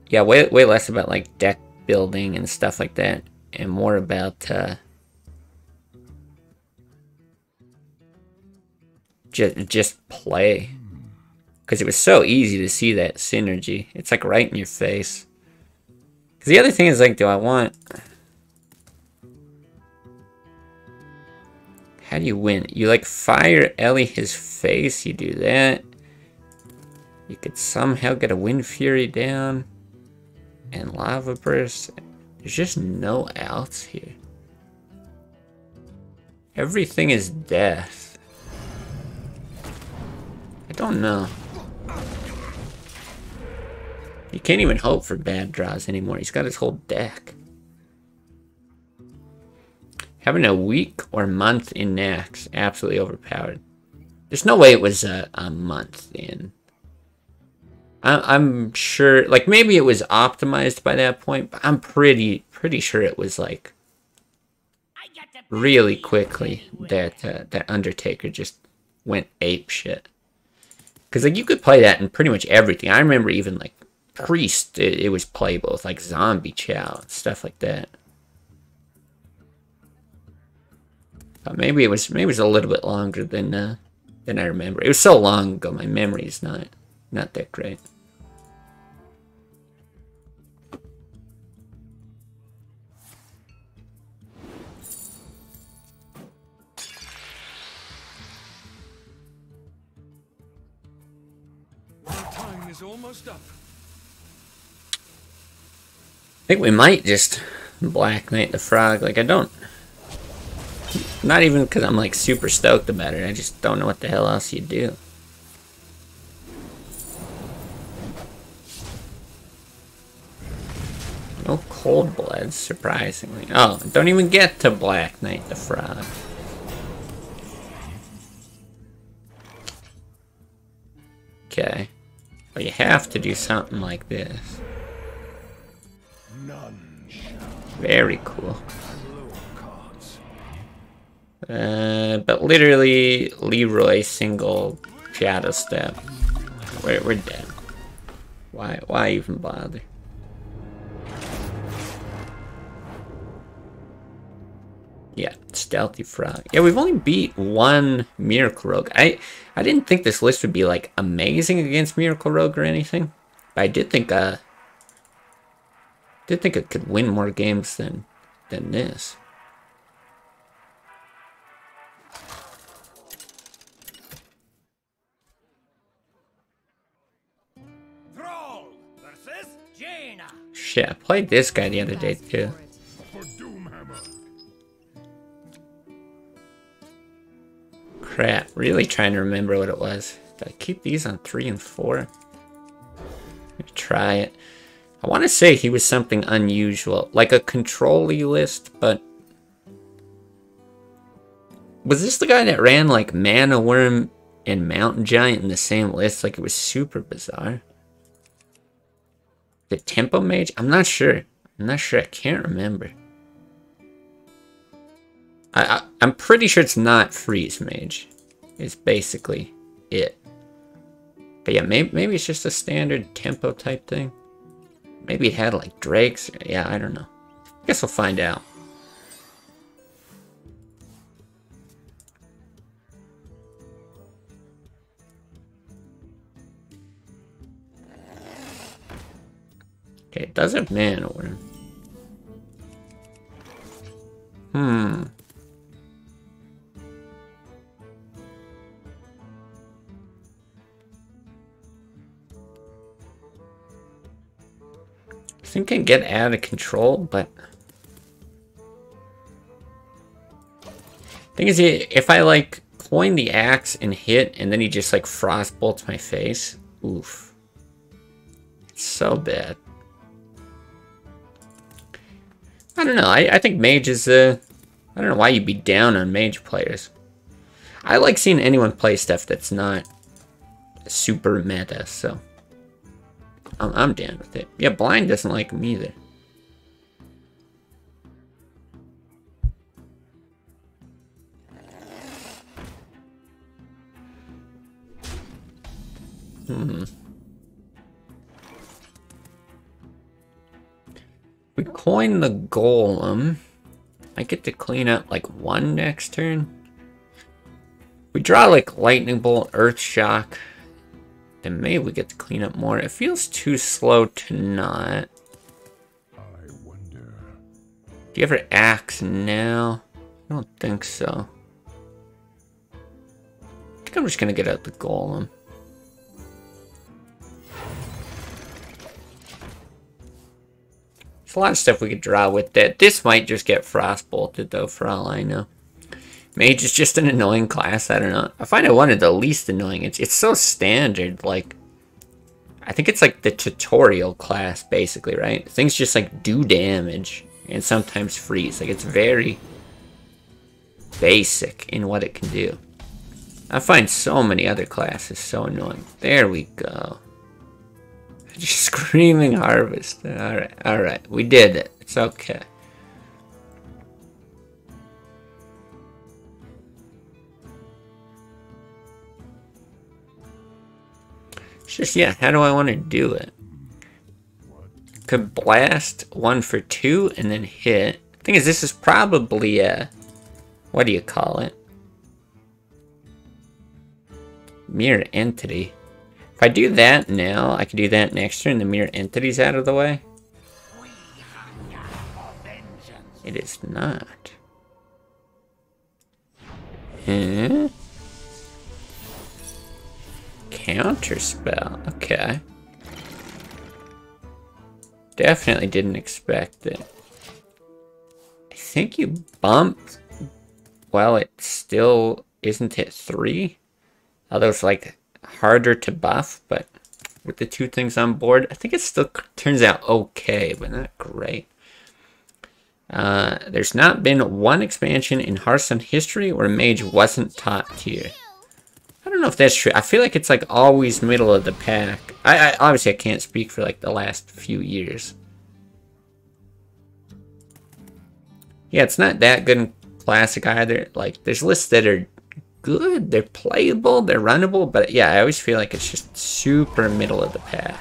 Yeah, way less about like deck building and stuff like that. And more about just play. Because it was so easy to see that synergy. It's like right in your face. Because the other thing is like, do I want... how do you win? You like fire Ellie his face, you do that. You could somehow get a Wind Fury down. And Lava Burst. There's just no outs here. Everything is death. I don't know. You can't even hope for bad draws anymore. He's got his whole deck. Having a week or month in Nax, absolutely overpowered. There's no way it was a month in. I'm sure, like maybe it was optimized by that point, but I'm pretty sure it was like really quickly that that Undertaker just went ape shit. Because like you could play that in pretty much everything. I remember even like Priest, it was playable with like Zombie Chow and stuff like that. But maybe it was a little bit longer than I remember. It was so long ago, my memory is not that great. is almost up. I think we might just Black Knight the Frog. Like, I don't... Not even because I'm, like, super stoked about it. I just don't know what the hell else you do. No Cold Blood, surprisingly. Oh, don't even get to Black Knight the Frog. Okay. But you have to do something like this. Very cool. But literally, Leroy single Shadow Step. We're dead. Why even bother? Yeah, Stealthy Frog. Yeah, we've only beat one Miracle Rogue. I didn't think this list would be like amazing against Miracle Rogue or anything. But I did think it could win more games than this. Thrall versus Jaina. Shit, I played this guy the other day too. For Doomhammer. Crap, really trying to remember what it was. Did I keep these on 3 and 4? Let me try it. I want to say he was something unusual, like a control-y list, but... Was this the guy that ran like Mana Worm and Mountain Giant in the same list? Like, it was super bizarre. The Tempo Mage? I'm not sure. I can't remember. I'm pretty sure it's not Freeze Mage. It's basically it. But yeah, maybe it's just a standard tempo type thing. Maybe it had like Drakes. Yeah, I don't know. Guess we'll find out. Okay, it does have Mana Worm. I think I can get out of control, but... Thing is, if I, like, coin the axe and hit, and then he just, like, frostbolts my face, oof. It's so bad. I don't know, I think Mage is, I don't know why you'd be down on Mage players. I like seeing anyone play stuff that's not super meta, so... I'm down with it. Yeah, Blind doesn't like him either. We coin the Golem. I get to clean up like 1 next turn. We draw like Lightning Bolt, Earth Shock. Then maybe we get to clean up more. It feels too slow to not. I wonder. Do you ever axe now? I don't think so. I think I'm just gonna get out the Golem. There's a lot of stuff we could draw with that. This might just get frostbolted though, for all I know. Mage is just an annoying class, I don't know. I find it one of the least annoying. It's so standard, like... I think it's like the tutorial class, basically, right? Things just like do damage and sometimes freeze. Like, it's very basic in what it can do. I find so many other classes so annoying. There we go. Just Screaming Harvest. Alright, we did it. It's okay. It's just, yeah, how do I want to do it? Could blast 1 for 2 and then hit. Thing is, this is probably a... What do you call it? Mirror Entity. If I do that now, I can do that next turn. The Mirror Entity's out of the way. It is not. Huh? Counter spell. Okay. Definitely didn't expect it. I think you bumped while it still isn't hit 3. Although it's like harder to buff, but with the 2 things on board, I think it still turns out okay, but not great. There's not been one expansion in Hearthstone history where Mage wasn't top tier. I don't know if that's true. I feel like it's like always middle of the pack. I obviously I can't speak for like the last few years. Yeah, it's not that good in Classic either. Like there's lists that are good, they're playable, they're runnable, but yeah, I always feel like it's just super middle of the pack.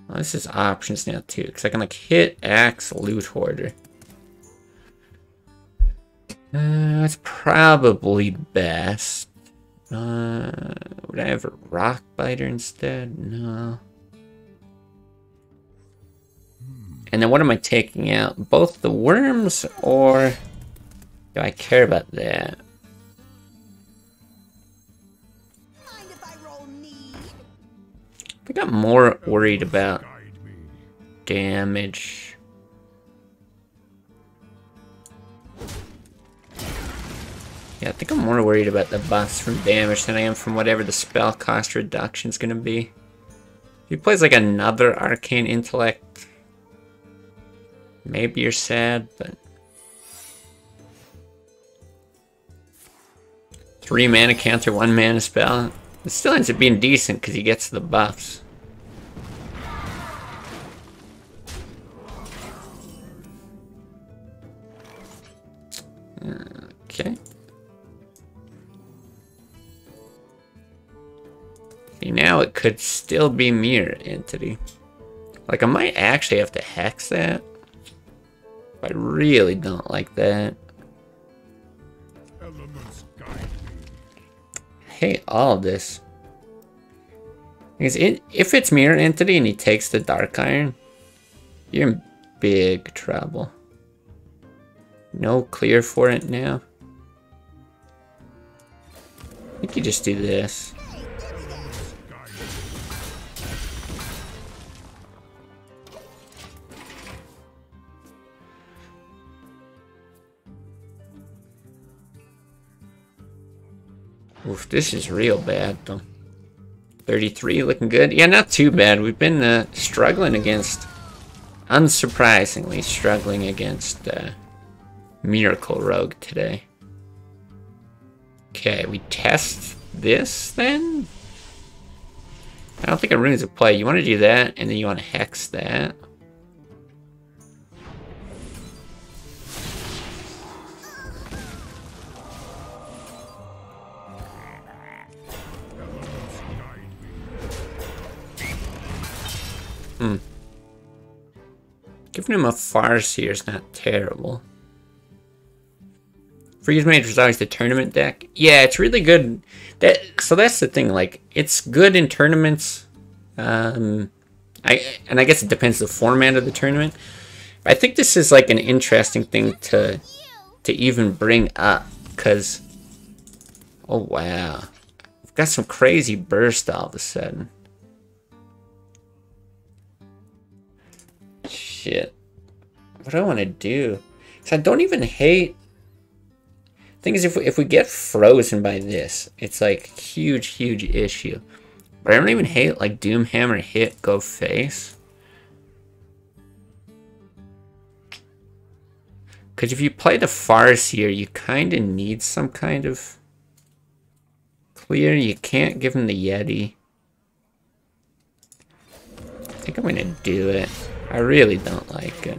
Well, this is options now too, because I can like hit Axe Loot Hoarder. That's probably best. Would I have a Rock Biter instead? No. And then what am I taking out? Both the worms, or do I care about that? Mind if I roll need? I think I'm more worried about damage. Yeah, I think I'm more worried about the buffs from damage than I am from whatever the spell cost reduction is going to be. If he plays like another Arcane Intellect, maybe you're sad, but 3 mana counter, 1 mana spell. It still ends up being decent because he gets the buffs. Okay. See, now it could still be Mirror Entity. Like, I might actually have to hex that. I really don't like that. Elements guide me. I hate all of this. Because if it's Mirror Entity and he takes the Dark Iron, you're in big trouble. No clear for it now. I think you just do this. Oof, this is real bad though. 33 looking good. Yeah, not too bad. We've been struggling against, unsurprisingly, struggling against Miracle Rogue today. Okay, we test this then? I don't think a rune's a play. You want to do that, and then you want to hex that. Giving him a Farseer is not terrible. Freeze Mage was always the tournament deck. Yeah, it's really good. So that's the thing. Like, it's good in tournaments. I guess it depends the format of the tournament. But I think this is like an interesting thing to even bring up, because oh wow, I've got some crazy burst all of a sudden. Shit. What do I want to do? Because I don't even hate... Thing is, if we get frozen by this, it's like huge issue. But I don't even hate like Doomhammer hit, go face. Because if you play the Farseer, you kind of need some kind of clear. You can't give him the Yeti. I think I'm going to do it. I really don't like it.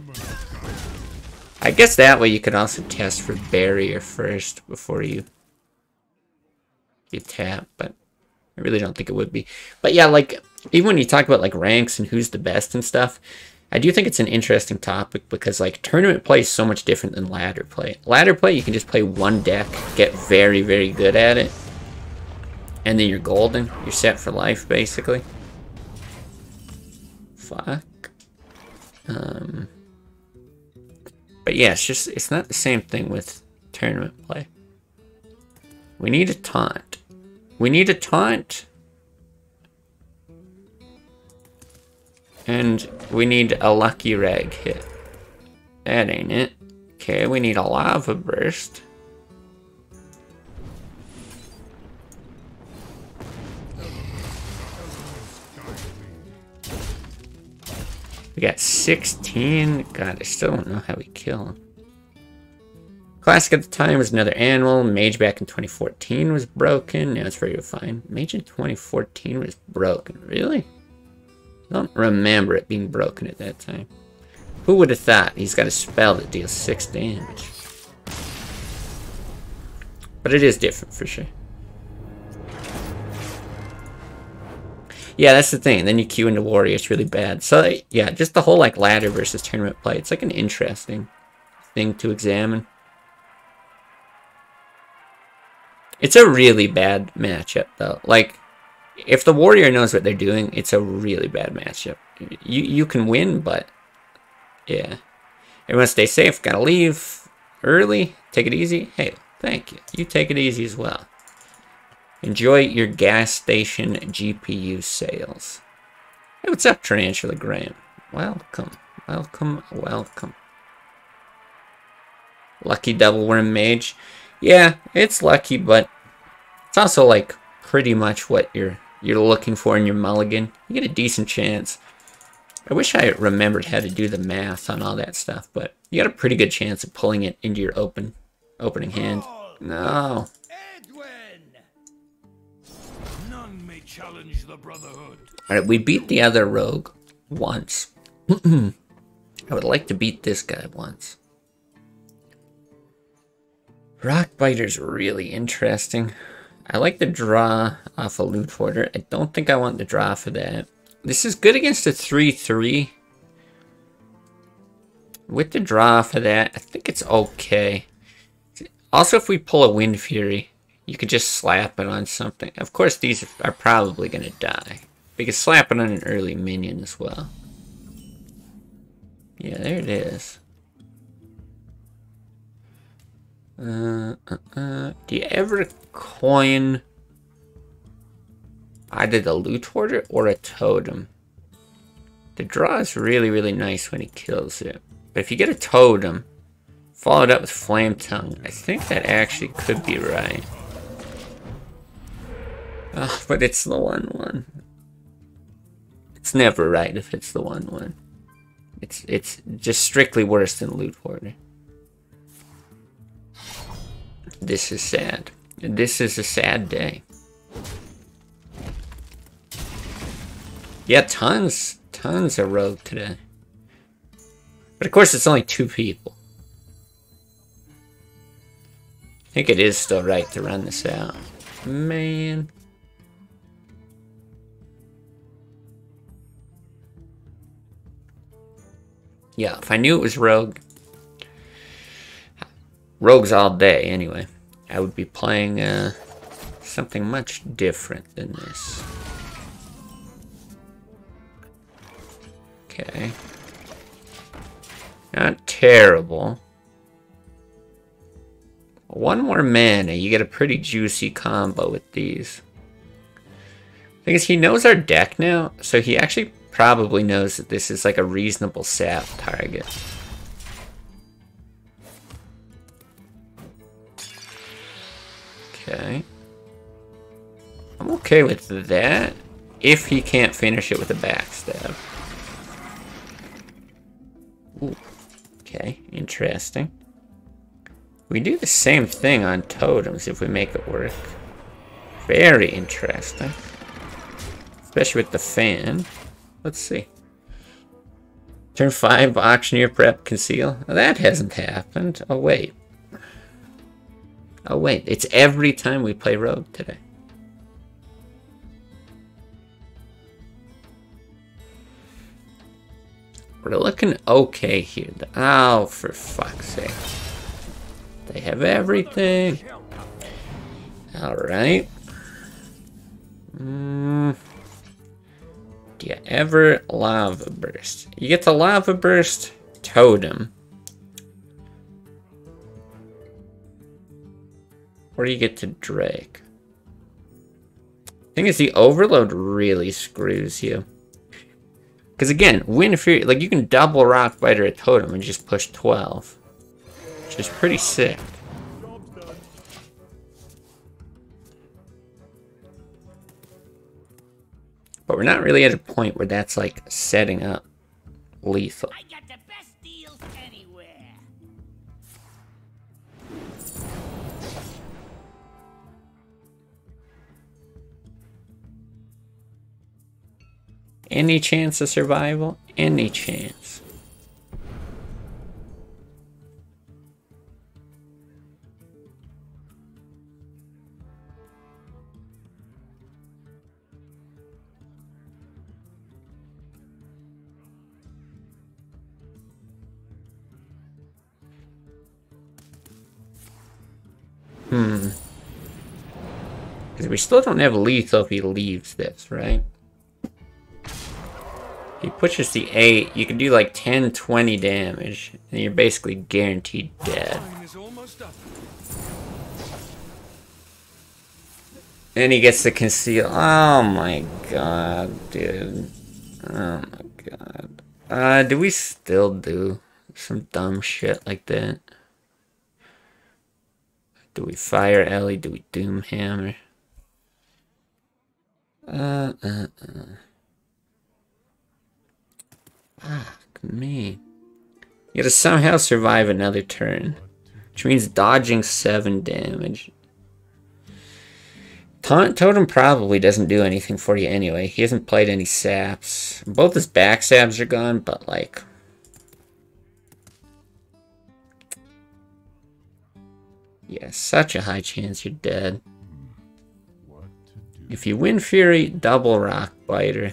I guess that way you could also test for barrier first before you tap, but I really don't think it would be. But yeah, like, even when you talk about like ranks and who's the best and stuff, I do think it's an interesting topic because like tournament play is so much different than ladder play. Ladder play, you can just play one deck, get very good at it, and then you're golden. You're set for life, basically. Fuck. But yeah, it's not the same thing with tournament play. We need a taunt. We need a taunt. And we need a lucky rag hit. That ain't it. Okay, we need a lava burst. We got 16. God, I still don't know how we kill him. Classic at the time was another animal. Mage back in 2014 was broken. Now it's very refined. Mage in 2014 was broken. Really? I don't remember it being broken at that time. Who would have thought? He's got a spell that deals 6 damage. But it is different for sure. Yeah, that's the thing. Then you queue into Warrior, it's really bad. So, yeah, just the whole, like, ladder versus tournament play. It's, like, an interesting thing to examine. It's a really bad matchup, though. Like, if the Warrior knows what they're doing, it's a really bad matchup. You can win, but, yeah. Everyone stay safe. Gotta leave early. Take it easy. Hey, thank you. You take it easy as well. Enjoy your gas station GPU sales. Hey, what's up, Tarantula Graham? Welcome, welcome, welcome. Lucky double worm mage. Yeah, it's lucky, but it's also like pretty much what you're looking for in your mulligan. You get a decent chance. I wish I remembered how to do the math on all that stuff, but you got a pretty good chance of pulling it into your opening hand. No. Challenge the Brotherhood. Alright, we beat the other rogue once. I would like to beat this guy once. Rockbiter's really interesting. I like the draw off a loot hoarder. I don't think I want the draw for that. This is good against a 3-3. With the draw for that, I think it's okay. Also, if we pull a Wind Fury, you could just slap it on something. Of course, these are probably going to die. We could slap it on an early minion as well. Yeah, there it is. Do you ever coin either the loot hoarder or a totem? The draw is really, really nice when he kills it. But if you get a totem, followed up with Flame Tongue, I think that actually could be right. Oh, but it's the 1-1. It's never right if it's the 1-1. It's just strictly worse than loot hoarder. This is sad. This is a sad day. Yeah, tons of rogue today. But of course it's only 2 people. I think it is still right to run this out. Man. Yeah, if I knew it was rogues all day anyway, I would be playing something much different than this. Okay. Not terrible. 1 more mana, you get a pretty juicy combo with these. Thing is, he knows our deck now, so he actually probably knows that this is like a reasonable sap target. Okay. I'm okay with that, if he can't finish it with a backstab. Ooh. Okay, interesting. We do the same thing on totems if we make it work. Very interesting. Especially with the fan. Let's see. Turn 5, Auctioneer, Prep, Conceal. Well, that hasn't happened. Oh, wait. Oh, wait. It's every time we play Rogue today. We're looking okay here. Oh, for fuck's sake. They have everything. Alright. Do you ever Lava Burst? You get the Lava Burst totem. Or you get to Drake. Thing is, the Overload really screws you. Because again, Wind Fury, like you can double Rock Biter a totem and just push 12. Which is pretty sick. But we're not really at a point where that's like setting up lethal. I got the best deals anywhere. Any chance of survival? Any chance. Because we still don't have lethal if he leaves this, right? He pushes the 8, you can do like 10, 20 damage, and you're basically guaranteed dead. And he gets to conceal. Oh my god, dude. Oh my god. Do we still do some dumb shit like that? Do we fire Ellie? Do we doom hammer? Fuck me. You gotta somehow survive another turn. Which means dodging 7 damage. Taunt Totem probably doesn't do anything for you anyway. He hasn't played any saps. Both his back saps are gone, but like... yeah, such a high chance you're dead. If you win Fury, double Rock Biter.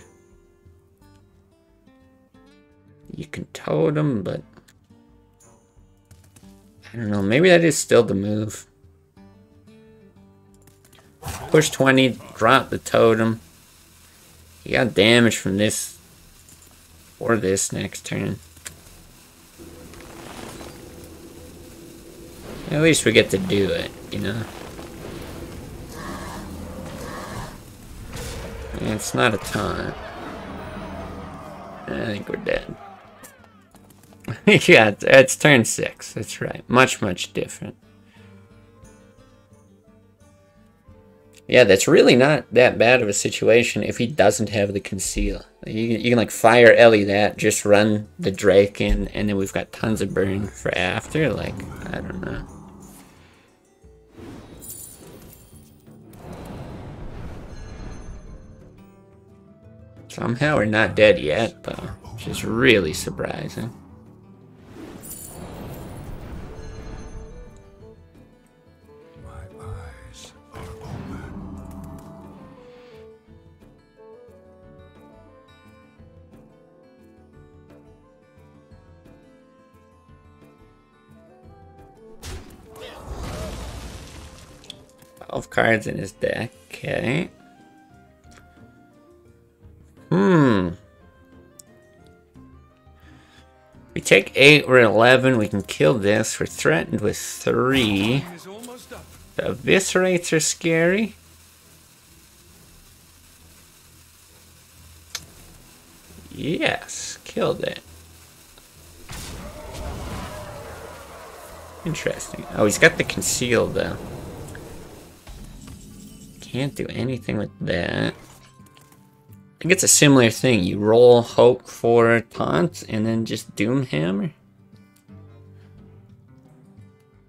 You can totem, but... I don't know, maybe that is still the move. Push 20, drop the totem. You got damage from this or this next turn. At least we get to do it, you know? And it's not a taunt. I think we're dead. Yeah, it's turn 6. That's right. Much, much different. Yeah, that's really not that bad of a situation if he doesn't have the conceal. You can like fire Ellie that, just run the Drake in, and then we've got tons of burn for after. Like, I don't know. Somehow we're not dead yet, though, which is really surprising. Cards in his deck. Okay. We take 8, we're 11. We can kill this. We're threatened with 3. The eviscerates are scary. Yes, killed it. Interesting. Oh, he's got the conceal though. Can't do anything with that. I think it's a similar thing. You roll hope for taunt and then just doom hammer.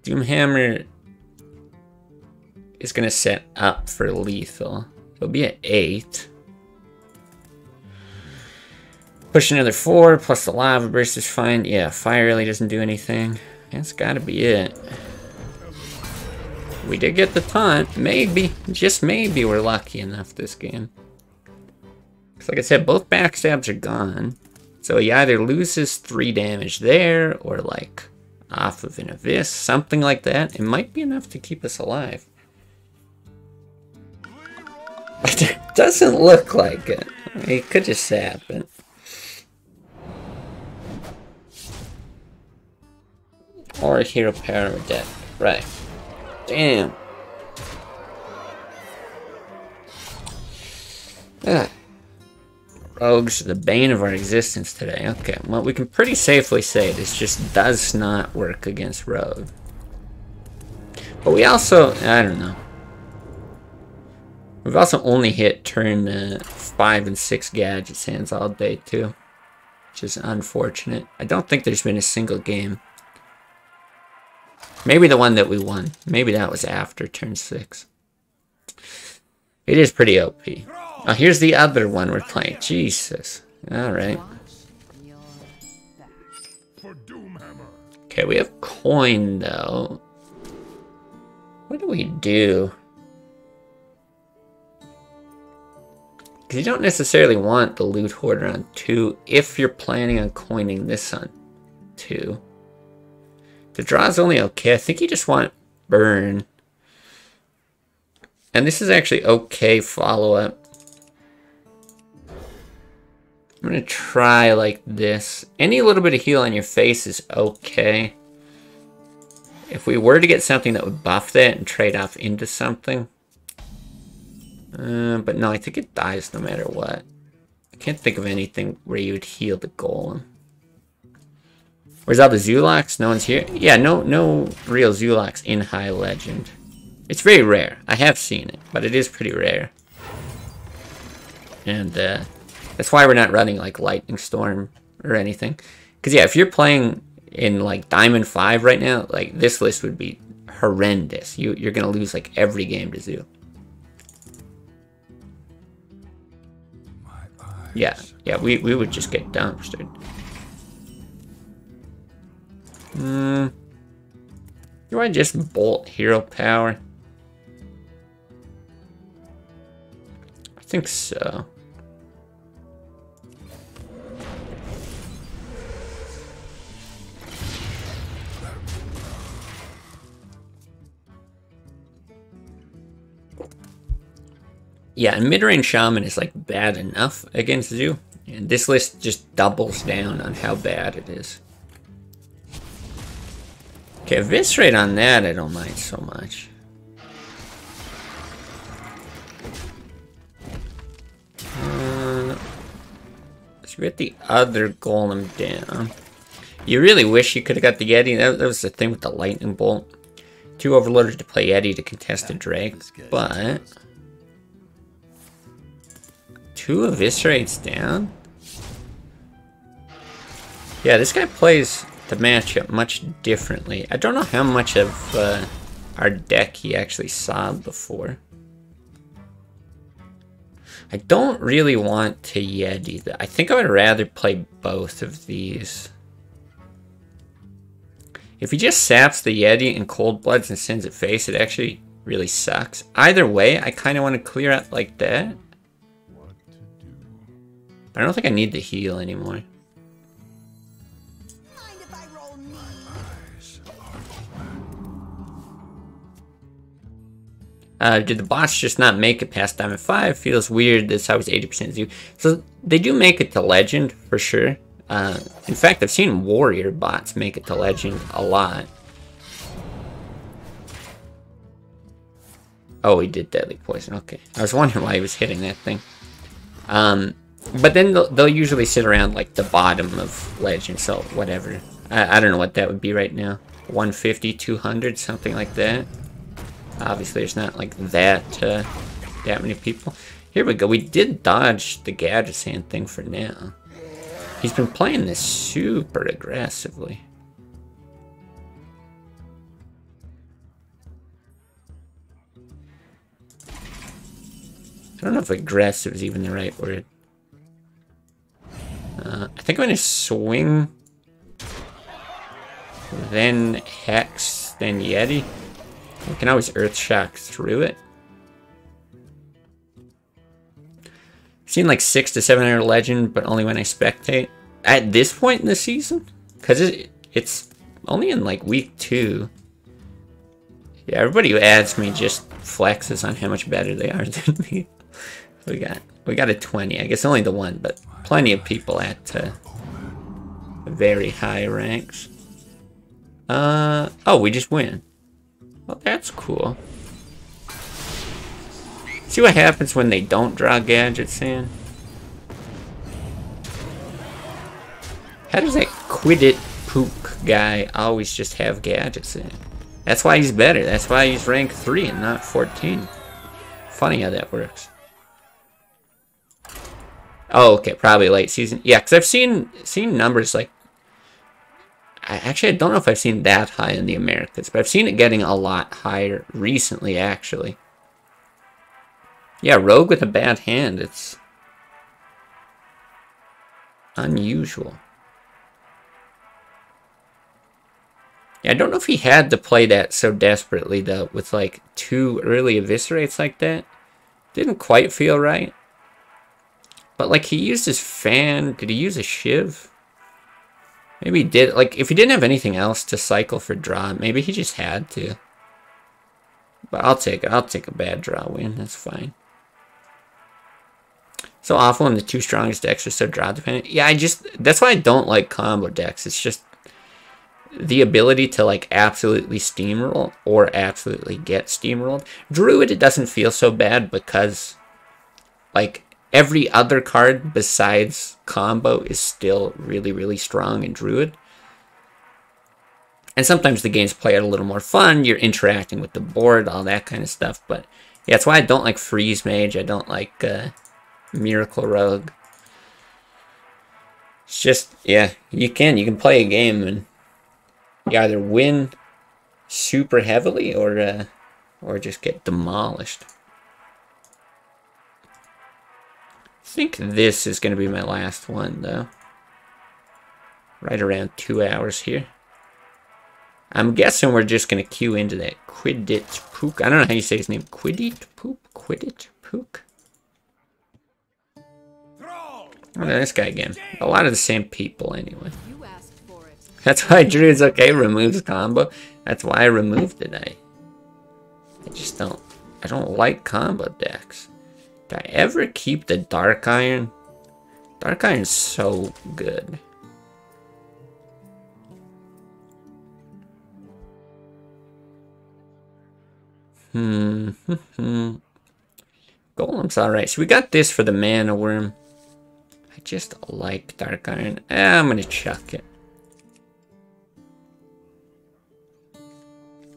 Doom hammer is gonna set up for lethal. It'll be at 8. Push another 4 plus the lava burst is fine. Yeah, fire really doesn't do anything. That's gotta be it. We did get the taunt. Maybe, just maybe we're lucky enough this game. Because like I said, both backstabs are gone. So he either loses 3 damage there, or like off of an abyss, something like that. It might be enough to keep us alive. It doesn't look like it. It could just happen. Or a hero power deck. Right. Damn. Rogues are the bane of our existence today. Okay, well, we can pretty safely say this just does not work against Rogue. But we also, I don't know. We've also only hit turn 5 and 6 gadget sands all day too. Which is unfortunate. I don't think there's been a single game. Maybe the one that we won. Maybe that was after turn 6. It is pretty OP. Oh, here's the other one we're playing. Jesus. Alright. Okay, we have coin though. What do we do? Because you don't necessarily want the loot hoarder on 2 if you're planning on coining this on 2. The draw is only okay. I think you just want burn. And this is actually okay follow-up. I'm going to try like this. Any little bit of heal on your face is okay. If we were to get something that would buff that and trade off into something. But no, I think it dies no matter what. I can't think of anything where you would heal the golem. Where's all the Zulaks? No one's here? Yeah, no real Zulaks in High Legend. It's very rare. I have seen it, but it is pretty rare. And that's why we're not running like Lightning Storm or anything. Because yeah, if you're playing in like Diamond 5 right now, like this list would be horrendous. You're going to lose like every game to Zoo. Yeah, we would just get dumpstered. Do I just bolt hero power? I think so. Yeah, and Midrange Shaman is like bad enough against Zoo. And this list just doubles down on how bad it is. Okay, Eviscerate on that I don't mind so much. Let's get the other golem down. You really wish you could have got the Yeti. That was the thing with the lightning bolt. 2 overloaders to play Yeti to contest a Drake, but 2 Eviscerates down? Yeah, this guy plays the matchup much differently. I don't know how much of our deck he actually saw before. I don't really want to Yeti. I think I would rather play both of these. If he just saps the Yeti and Cold Bloods and sends it face, it actually really sucks. Either way, I kind of want to clear out like that. But I don't think I need the heal anymore. Did the bots just not make it past Diamond 5? Feels weird. That's always 80% Zoo. So they do make it to Legend for sure. In fact, I've seen Warrior bots make it to Legend a lot. Oh, he did Deadly Poison. Okay. I was wondering why he was hitting that thing. But then they'll usually sit around like the bottom of Legend, so whatever. I don't know what that would be right now. 150, 200, something like that. Obviously, there's not like that many people. Here we go. We did dodge the Gadget Sand thing for now. He's been playing this super aggressively. I don't know if aggressive is even the right word. I think I'm going to swing, then Hex, then Yeti. We can always Earth Shock through it. I've seen like 600 to 700 Legend, but only when I spectate. At this point in the season? Because it's only in like week 2. Yeah, everybody who adds me just flexes on how much better they are than me. We got a 20. I guess only the one, but plenty of people at very high ranks. Oh, we just win. Well, that's cool. See what happens when they don't draw Gadget Sand? How does that quit it pook guy always just have gadgets in it? That's why he's better. That's why he's rank 3 and not 14. Funny how that works. Oh, okay, probably late season. Yeah, because I've seen numbers like... I don't know if I've seen that high in the Americas, but I've seen it getting a lot higher recently, actually. Yeah, rogue with a bad hand. It's unusual. Yeah, I don't know if he had to play that so desperately, though, with, like, 2 early eviscerates like that. Didn't quite feel right. But, like, he used his fan. Did he use a shiv? Maybe he did. Like, if he didn't have anything else to cycle for draw, maybe he just had to. But I'll take it. I'll take a bad draw win. That's fine. So awful, and the 2 strongest decks are so draw dependent. Yeah, that's why I don't like combo decks. It's just the ability to, like, absolutely steamroll or absolutely get steamrolled. Druid, it doesn't feel so bad because, like, every other card besides combo is still really, really strong in Druid. And sometimes the games play out a little more fun. You're interacting with the board, all that kind of stuff. But yeah, that's why I don't like Freeze Mage. I don't like Miracle Rogue. It's just, yeah, you can play a game and you either win super heavily or just get demolished. I think this is going to be my last one, though. Right around 2 hours here. I'm guessing we're just going to queue into that Quiddit Pook. I don't know how you say his name. Quiddit Pook? Quiddit Pook? Oh, this guy again. A lot of the same people, anyway. You asked for it. That's why Druid's okay, removes combo. That's why I removed it. I just don't... I don't like combo decks. Did I ever keep the Dark Iron? Dark Iron's so good. Golem's alright. So we got this for the Mana Worm. I just like Dark Iron. I'm gonna chuck it.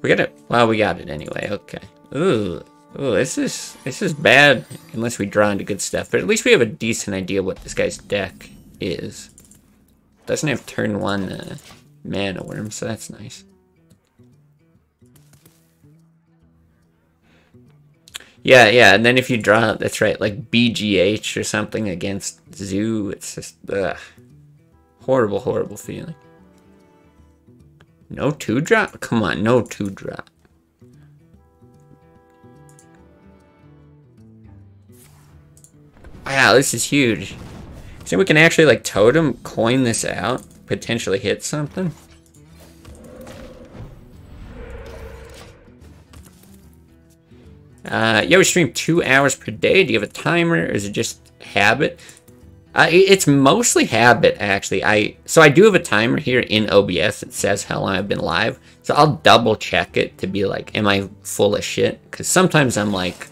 We got it. Well, we got it anyway. Okay. Ooh, this is bad unless we draw into good stuff. But at least we have a decent idea what this guy's deck is. Doesn't have turn 1 Mana Worm, so that's nice. Yeah, and then if you draw, that's right, like BGH or something against Zoo, it's just, ugh. Horrible, horrible feeling. No 2-drop? Come on, no 2-drop. Wow, this is huge. So we can actually, like, totem, coin this out, potentially hit something. Yeah, we stream 2 hours per day. Do you have a timer, or is it just habit? It's mostly habit, actually. So I do have a timer here in OBS that says how long I've been live. So I'll double check it to be like, am I full of shit? Because sometimes I'm like,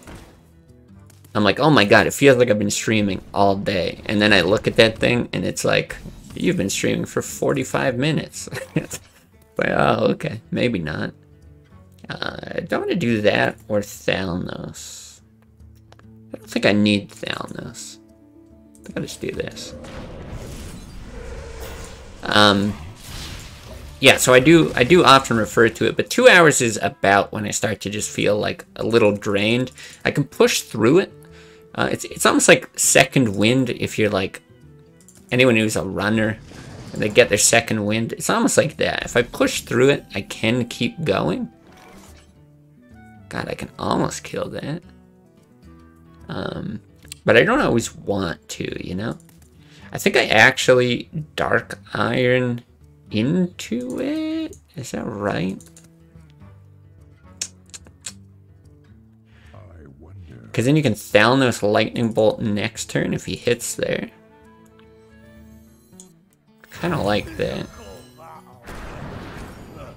oh my god, it feels like I've been streaming all day. And then I look at that thing, and it's like, you've been streaming for 45 minutes. Like, oh, okay, maybe not. I don't want to do that or Thalnos. I don't think I need Thalnos. I think I'll just do this. Yeah, so I do often refer to it, but 2 hours is about when I start to just feel like a little drained. I can push through it. It's almost like second wind if you're like anyone who's a runner and they get their second wind. It's almost like that. If I push through it, I can keep going. God, I can almost kill that. But I don't always want to, you know? I think I actually Dark Iron into it? Is that right? I wonder. Because then you can Thalnos Lightning Bolt next turn if he hits there. Kind of like that.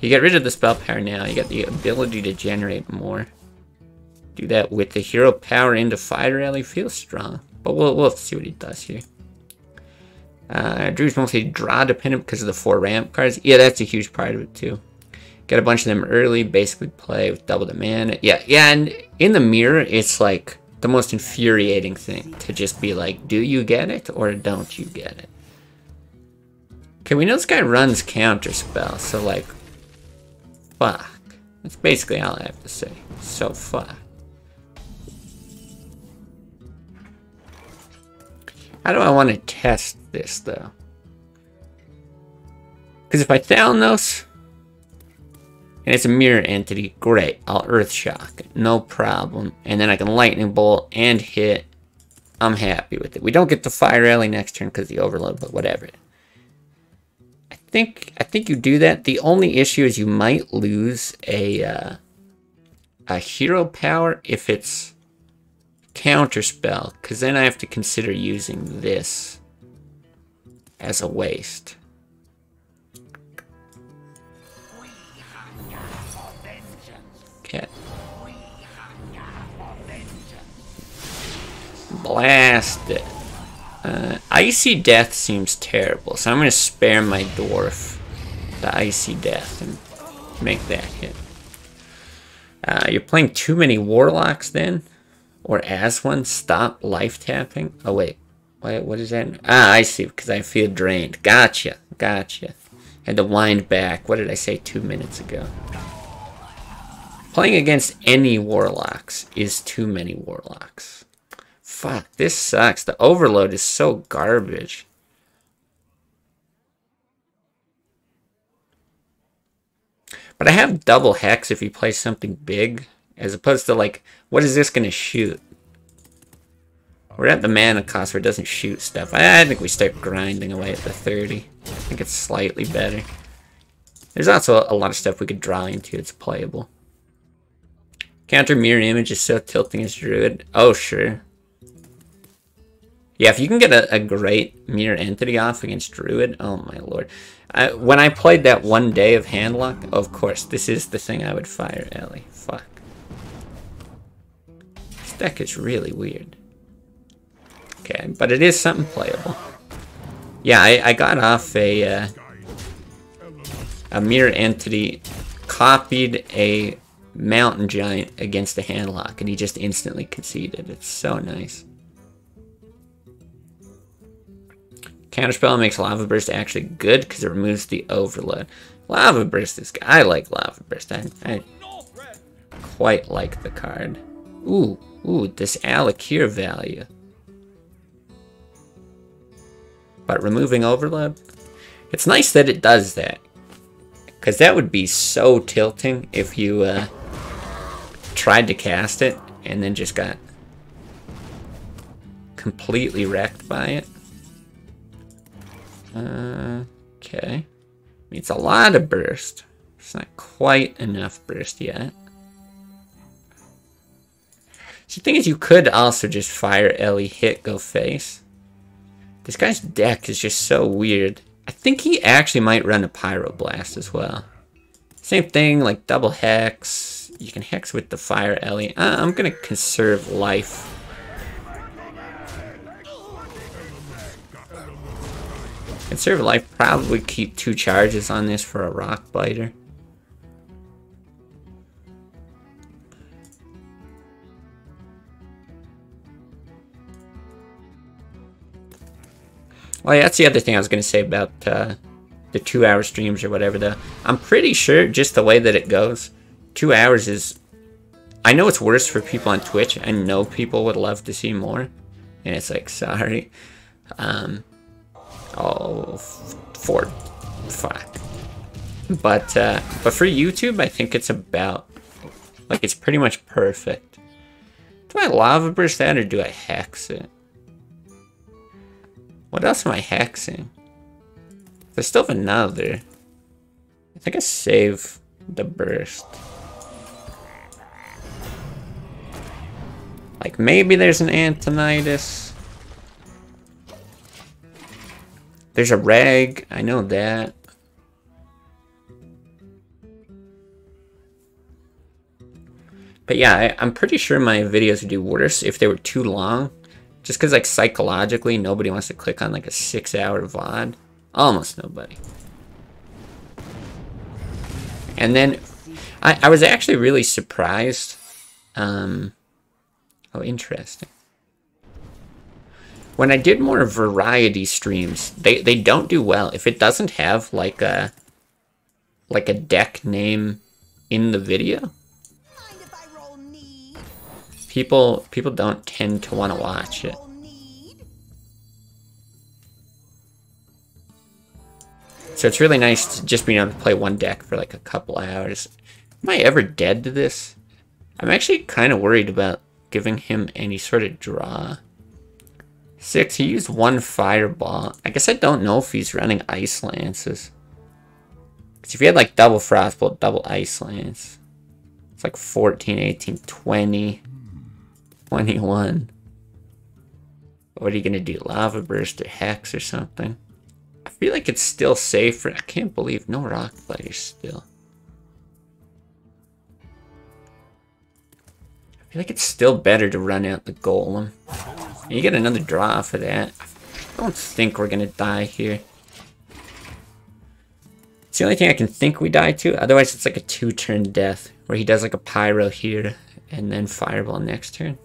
You get rid of the spell power now, you got the ability to generate more. Do that with the hero power into Fire Rally, feels strong. But we'll have to see what he does here. Drew's mostly draw dependent because of the 4 ramp cards. Yeah, that's a huge part of it too. Get a bunch of them early, basically play with double the mana. Yeah, and in the mirror, it's like the most infuriating thing to just be like, do you get it or don't you get it? Okay, we know this guy runs counter spell, so like, fuck. That's basically all I have to say. So fuck. How do I want to test this though? Because if I Thalanos, and it's a mirror entity, great. I'll Earth Shock, no problem. And then I can Lightning Bolt and hit. I'm happy with it. We don't get the Fire Rally next turn because of the Overload, but whatever. I think you do that. The only issue is you might lose a hero power if it's counter spell, because then I have to consider using this as a waste. Okay. Blast it. Icy Death seems terrible, so I'm going to spare my Dwarf the Icy Death and make that hit. You're playing too many Warlocks then? Or as one? Stop life tapping? Oh wait, what is that? Ah, I see, because I feel drained. Gotcha, gotcha. Had to wind back. What did I say 2 minutes ago? Playing against any Warlocks is too many Warlocks. Fuck, this sucks. The Overload is so garbage. But I have double Hex if you play something big, as opposed to like, what is this going to shoot? We're at the mana cost where it doesn't shoot stuff. I think we start grinding away at the 30. I think it's slightly better. There's also a lot of stuff we could draw into. It's playable. Counter Mirror Image is so tilting as Druid. Oh, sure. Yeah, if you can get a great Mirror Entity off against Druid, oh my lord. When I played that one day of Handlock, of course, this is the thing I would fire, Ellie. Fuck. This deck is really weird. Okay, but it is something playable. Yeah, I got off a Mirror Entity, copied a Mountain Giant against a Handlock, and he just instantly conceded. It's so nice. Counterspell makes Lava Burst actually good because it removes the Overload. Lava Burst is good. I like Lava Burst. I quite like the card. Ooh, this Alakir value. But removing Overload? It's nice that it does that. Because that would be so tilting if you tried to cast it and then just got completely wrecked by it. Okay. It's a lot of burst. It's not quite enough burst yet. So the thing is, you could also just fire Ellie, hit, go face. This guy's deck is just so weird. I think he actually might run a Pyroblast as well. Same thing, like double Hex. You can Hex with the Fire Ellie. I'm gonna conserve life. Conserve life, probably keep 2 charges on this for a Rock Biter. Well, yeah, that's the other thing I was going to say about the 2-hour streams or whatever, though. I'm pretty sure, just the way that it goes, 2 hours is... I know it's worse for people on Twitch. I know people would love to see more. And it's like, sorry. Oh, 4. Fuck. But for YouTube, I think it's about... Like, it's pretty much perfect. Do I Lava Burst that, or do I Hex it? What else am I hexing? I still have another. I think I save the burst. Like, maybe there's an Antonitis. There's a Reg, I know that. But yeah, I'm pretty sure my videos would do worse if they were too long. Just because, like, psychologically, nobody wants to click on, like, a 6-hour VOD. Almost nobody. And then, I was actually really surprised. Oh, interesting. When I did more variety streams, they don't do well. If it doesn't have, like a deck name in the video, Mind if I roll need? people don't tend to want to watch it. Roll need? So it's really nice to just being able to play one deck for like a couple hours. Am I ever dead to this? I'm actually kind of worried about giving him any sort of draw. 6, he used 1 fireball. I guess I don't know if he's running ice lances. Because if he had like double frostbolt, double ice lance, it's like 14, 18, 20, 21. What are you going to do? Lava burst or hex or something? I feel like it's still safer. I can't believe no rock fighters still. I feel like it's still better to run out the golem. And you get another draw for that. I don't think we're gonna die here. It's the only thing I can think we die to. Otherwise, it's like a 2-turn death where he does like a pyro here and then fireball next turn.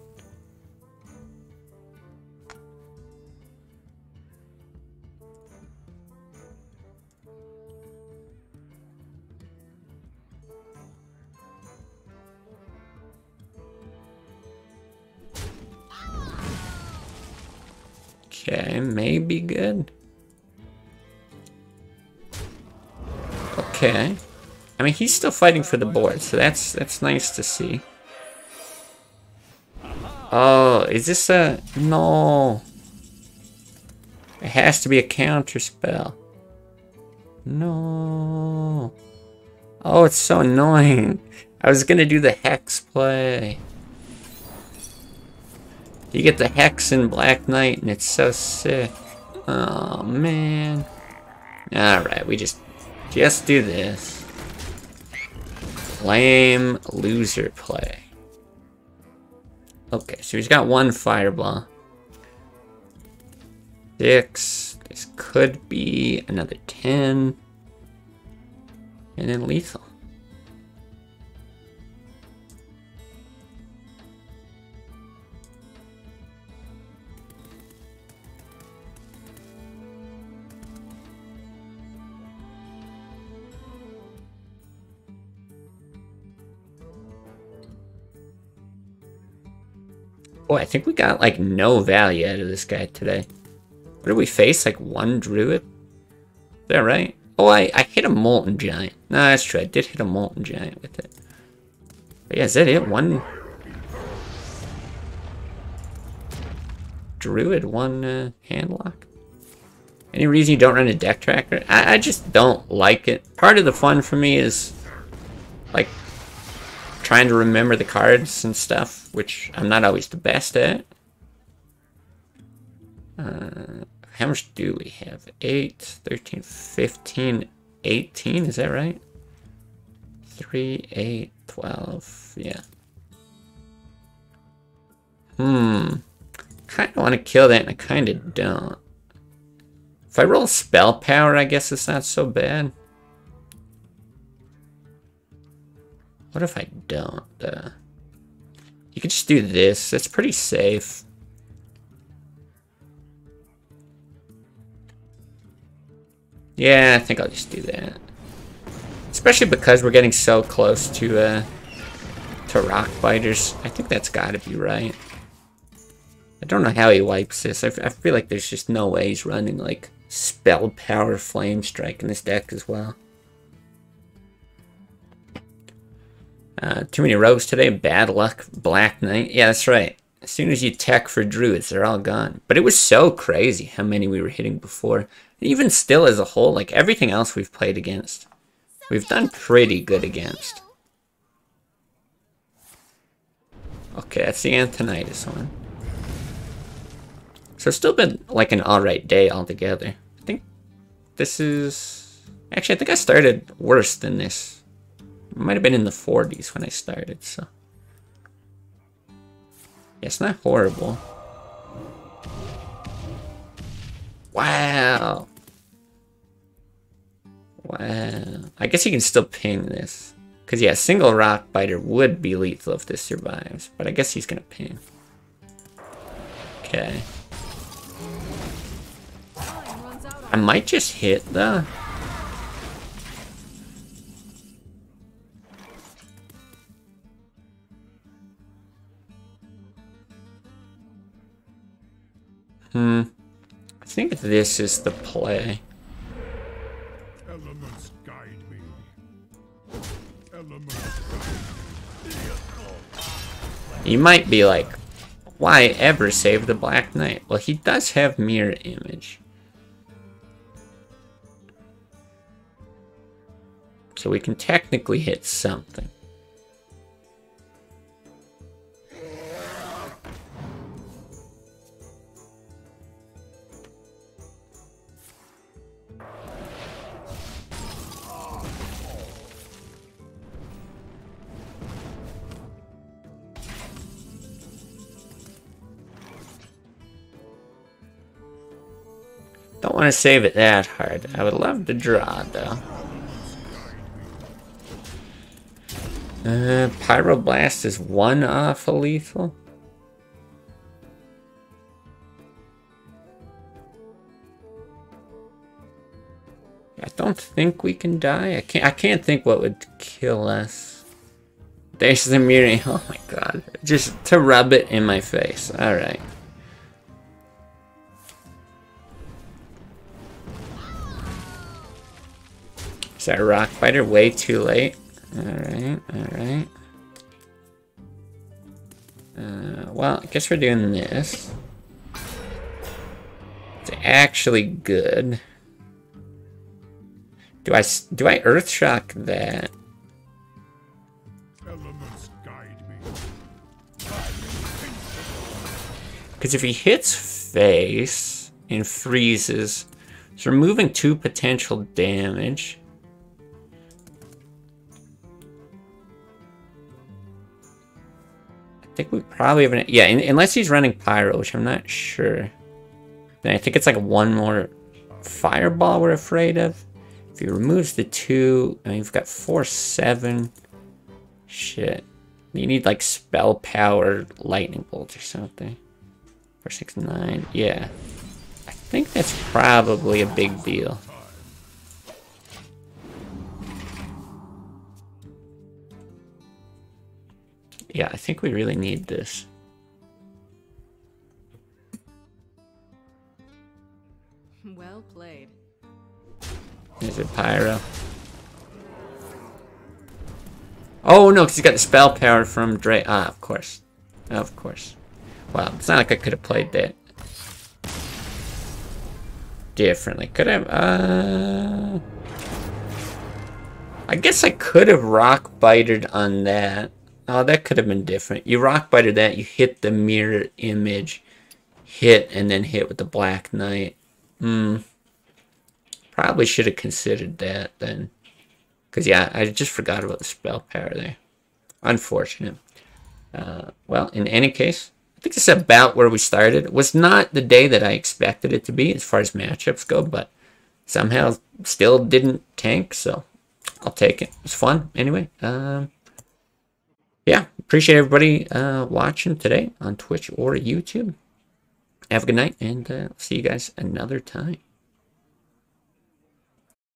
Okay, maybe good. Okay. I mean, he's still fighting for the board, so that's nice to see. Oh, is this a... No. It has to be a counter spell. No. Oh, it's so annoying. I was gonna do the hex play. You get the Hex in Black Knight, and it's so sick. Oh, man. Alright, we just do this. Lame loser play. Okay, so he's got 1 fireball. 6. This could be another 10. And then lethal. Boy, I think we got like no value out of this guy today. What did we face? Like 1 druid? Is that right? Oh, I hit a molten giant. No, that's true. I did hit a molten giant with it. But yeah, is that it? 1 druid, 1 handlock? Any reason you don't run a deck tracker? I just don't like it. Part of the fun for me is like trying to remember the cards and stuff, which I'm not always the best at. How much do we have? 8, 13, 15, 18, is that right? 3, 8, 12, yeah. Kind of want to kill that, and I kind of don't. If I roll spell power, I guess it's not so bad. What if I don't? You could just do this. That's pretty safe. Yeah, I think I'll just do that. Especially because we're getting so close to rock biters. I think that's got to be right. I don't know how he wipes this. I feel like there's just no way he's running like spell power flame strike in this deck as well. Too many rogues today. Bad luck. Black Knight. Yeah, that's right. As soon as you tech for druids, they're all gone. But it was so crazy how many we were hitting before. Even still as a whole, like everything else we've played against, we've done pretty good against. Okay, that's the Antonitis one. So it's still been like an alright day altogether. I think this is... Actually, I think I started worse than this. It might have been in the 40s when I started, so... Yeah, it's not horrible. Wow. Wow. I guess he can still ping this. Because, yeah, single rock biter would be lethal if this survives. But I guess he's going to ping. Okay. I might just hit, though. I think this is the play. Elements guide me. Elements guide me. You might be like, why ever save the Black Knight? Well, he does have mirror image. So we can technically hit something. Don't want to save it that hard. I would love to draw, though. Pyroblast is 1 off a lethal. I don't think we can die. I can't think what would kill us. There's the mirror. Oh my god. Just to rub it in my face. Alright. Is that rock biter way too late? Alright, alright. Well, I guess we're doing this. It's actually good. Do I earth shock that? Elements guide me. Because if he hits face and freezes, it's removing 2 potential damage. I think we probably have an... Yeah, unless he's running Pyro, which I'm not sure. Then I think it's like 1 more Fireball we're afraid of. If he removes the 2... I mean, you've got 4/7. Shit. You need like Spell Power Lightning Bolt or something. 4/6/9. Yeah. I think that's probably a big deal. Yeah, I think we really need this. Well played. Is it Pyro? Oh no, because he's got the spell power from Dre. Ah, of course. Of course. Wow, it's not like I could have played that differently. Could have, I guess I could have rock bitered on that. Oh, that could have been different. You rock biter that, you hit the mirror image, hit, and then hit with the Black Knight. Probably should have considered that then. Because, yeah, I just forgot about the spell power there. Unfortunate. Well, in any case, I think this is about where we started. It was not the day that I expected it to be as far as matchups go, but somehow still didn't tank, so I'll take it. It was fun anyway. Yeah, appreciate everybody watching today on Twitch or YouTube. Have a good night, and see you guys another time.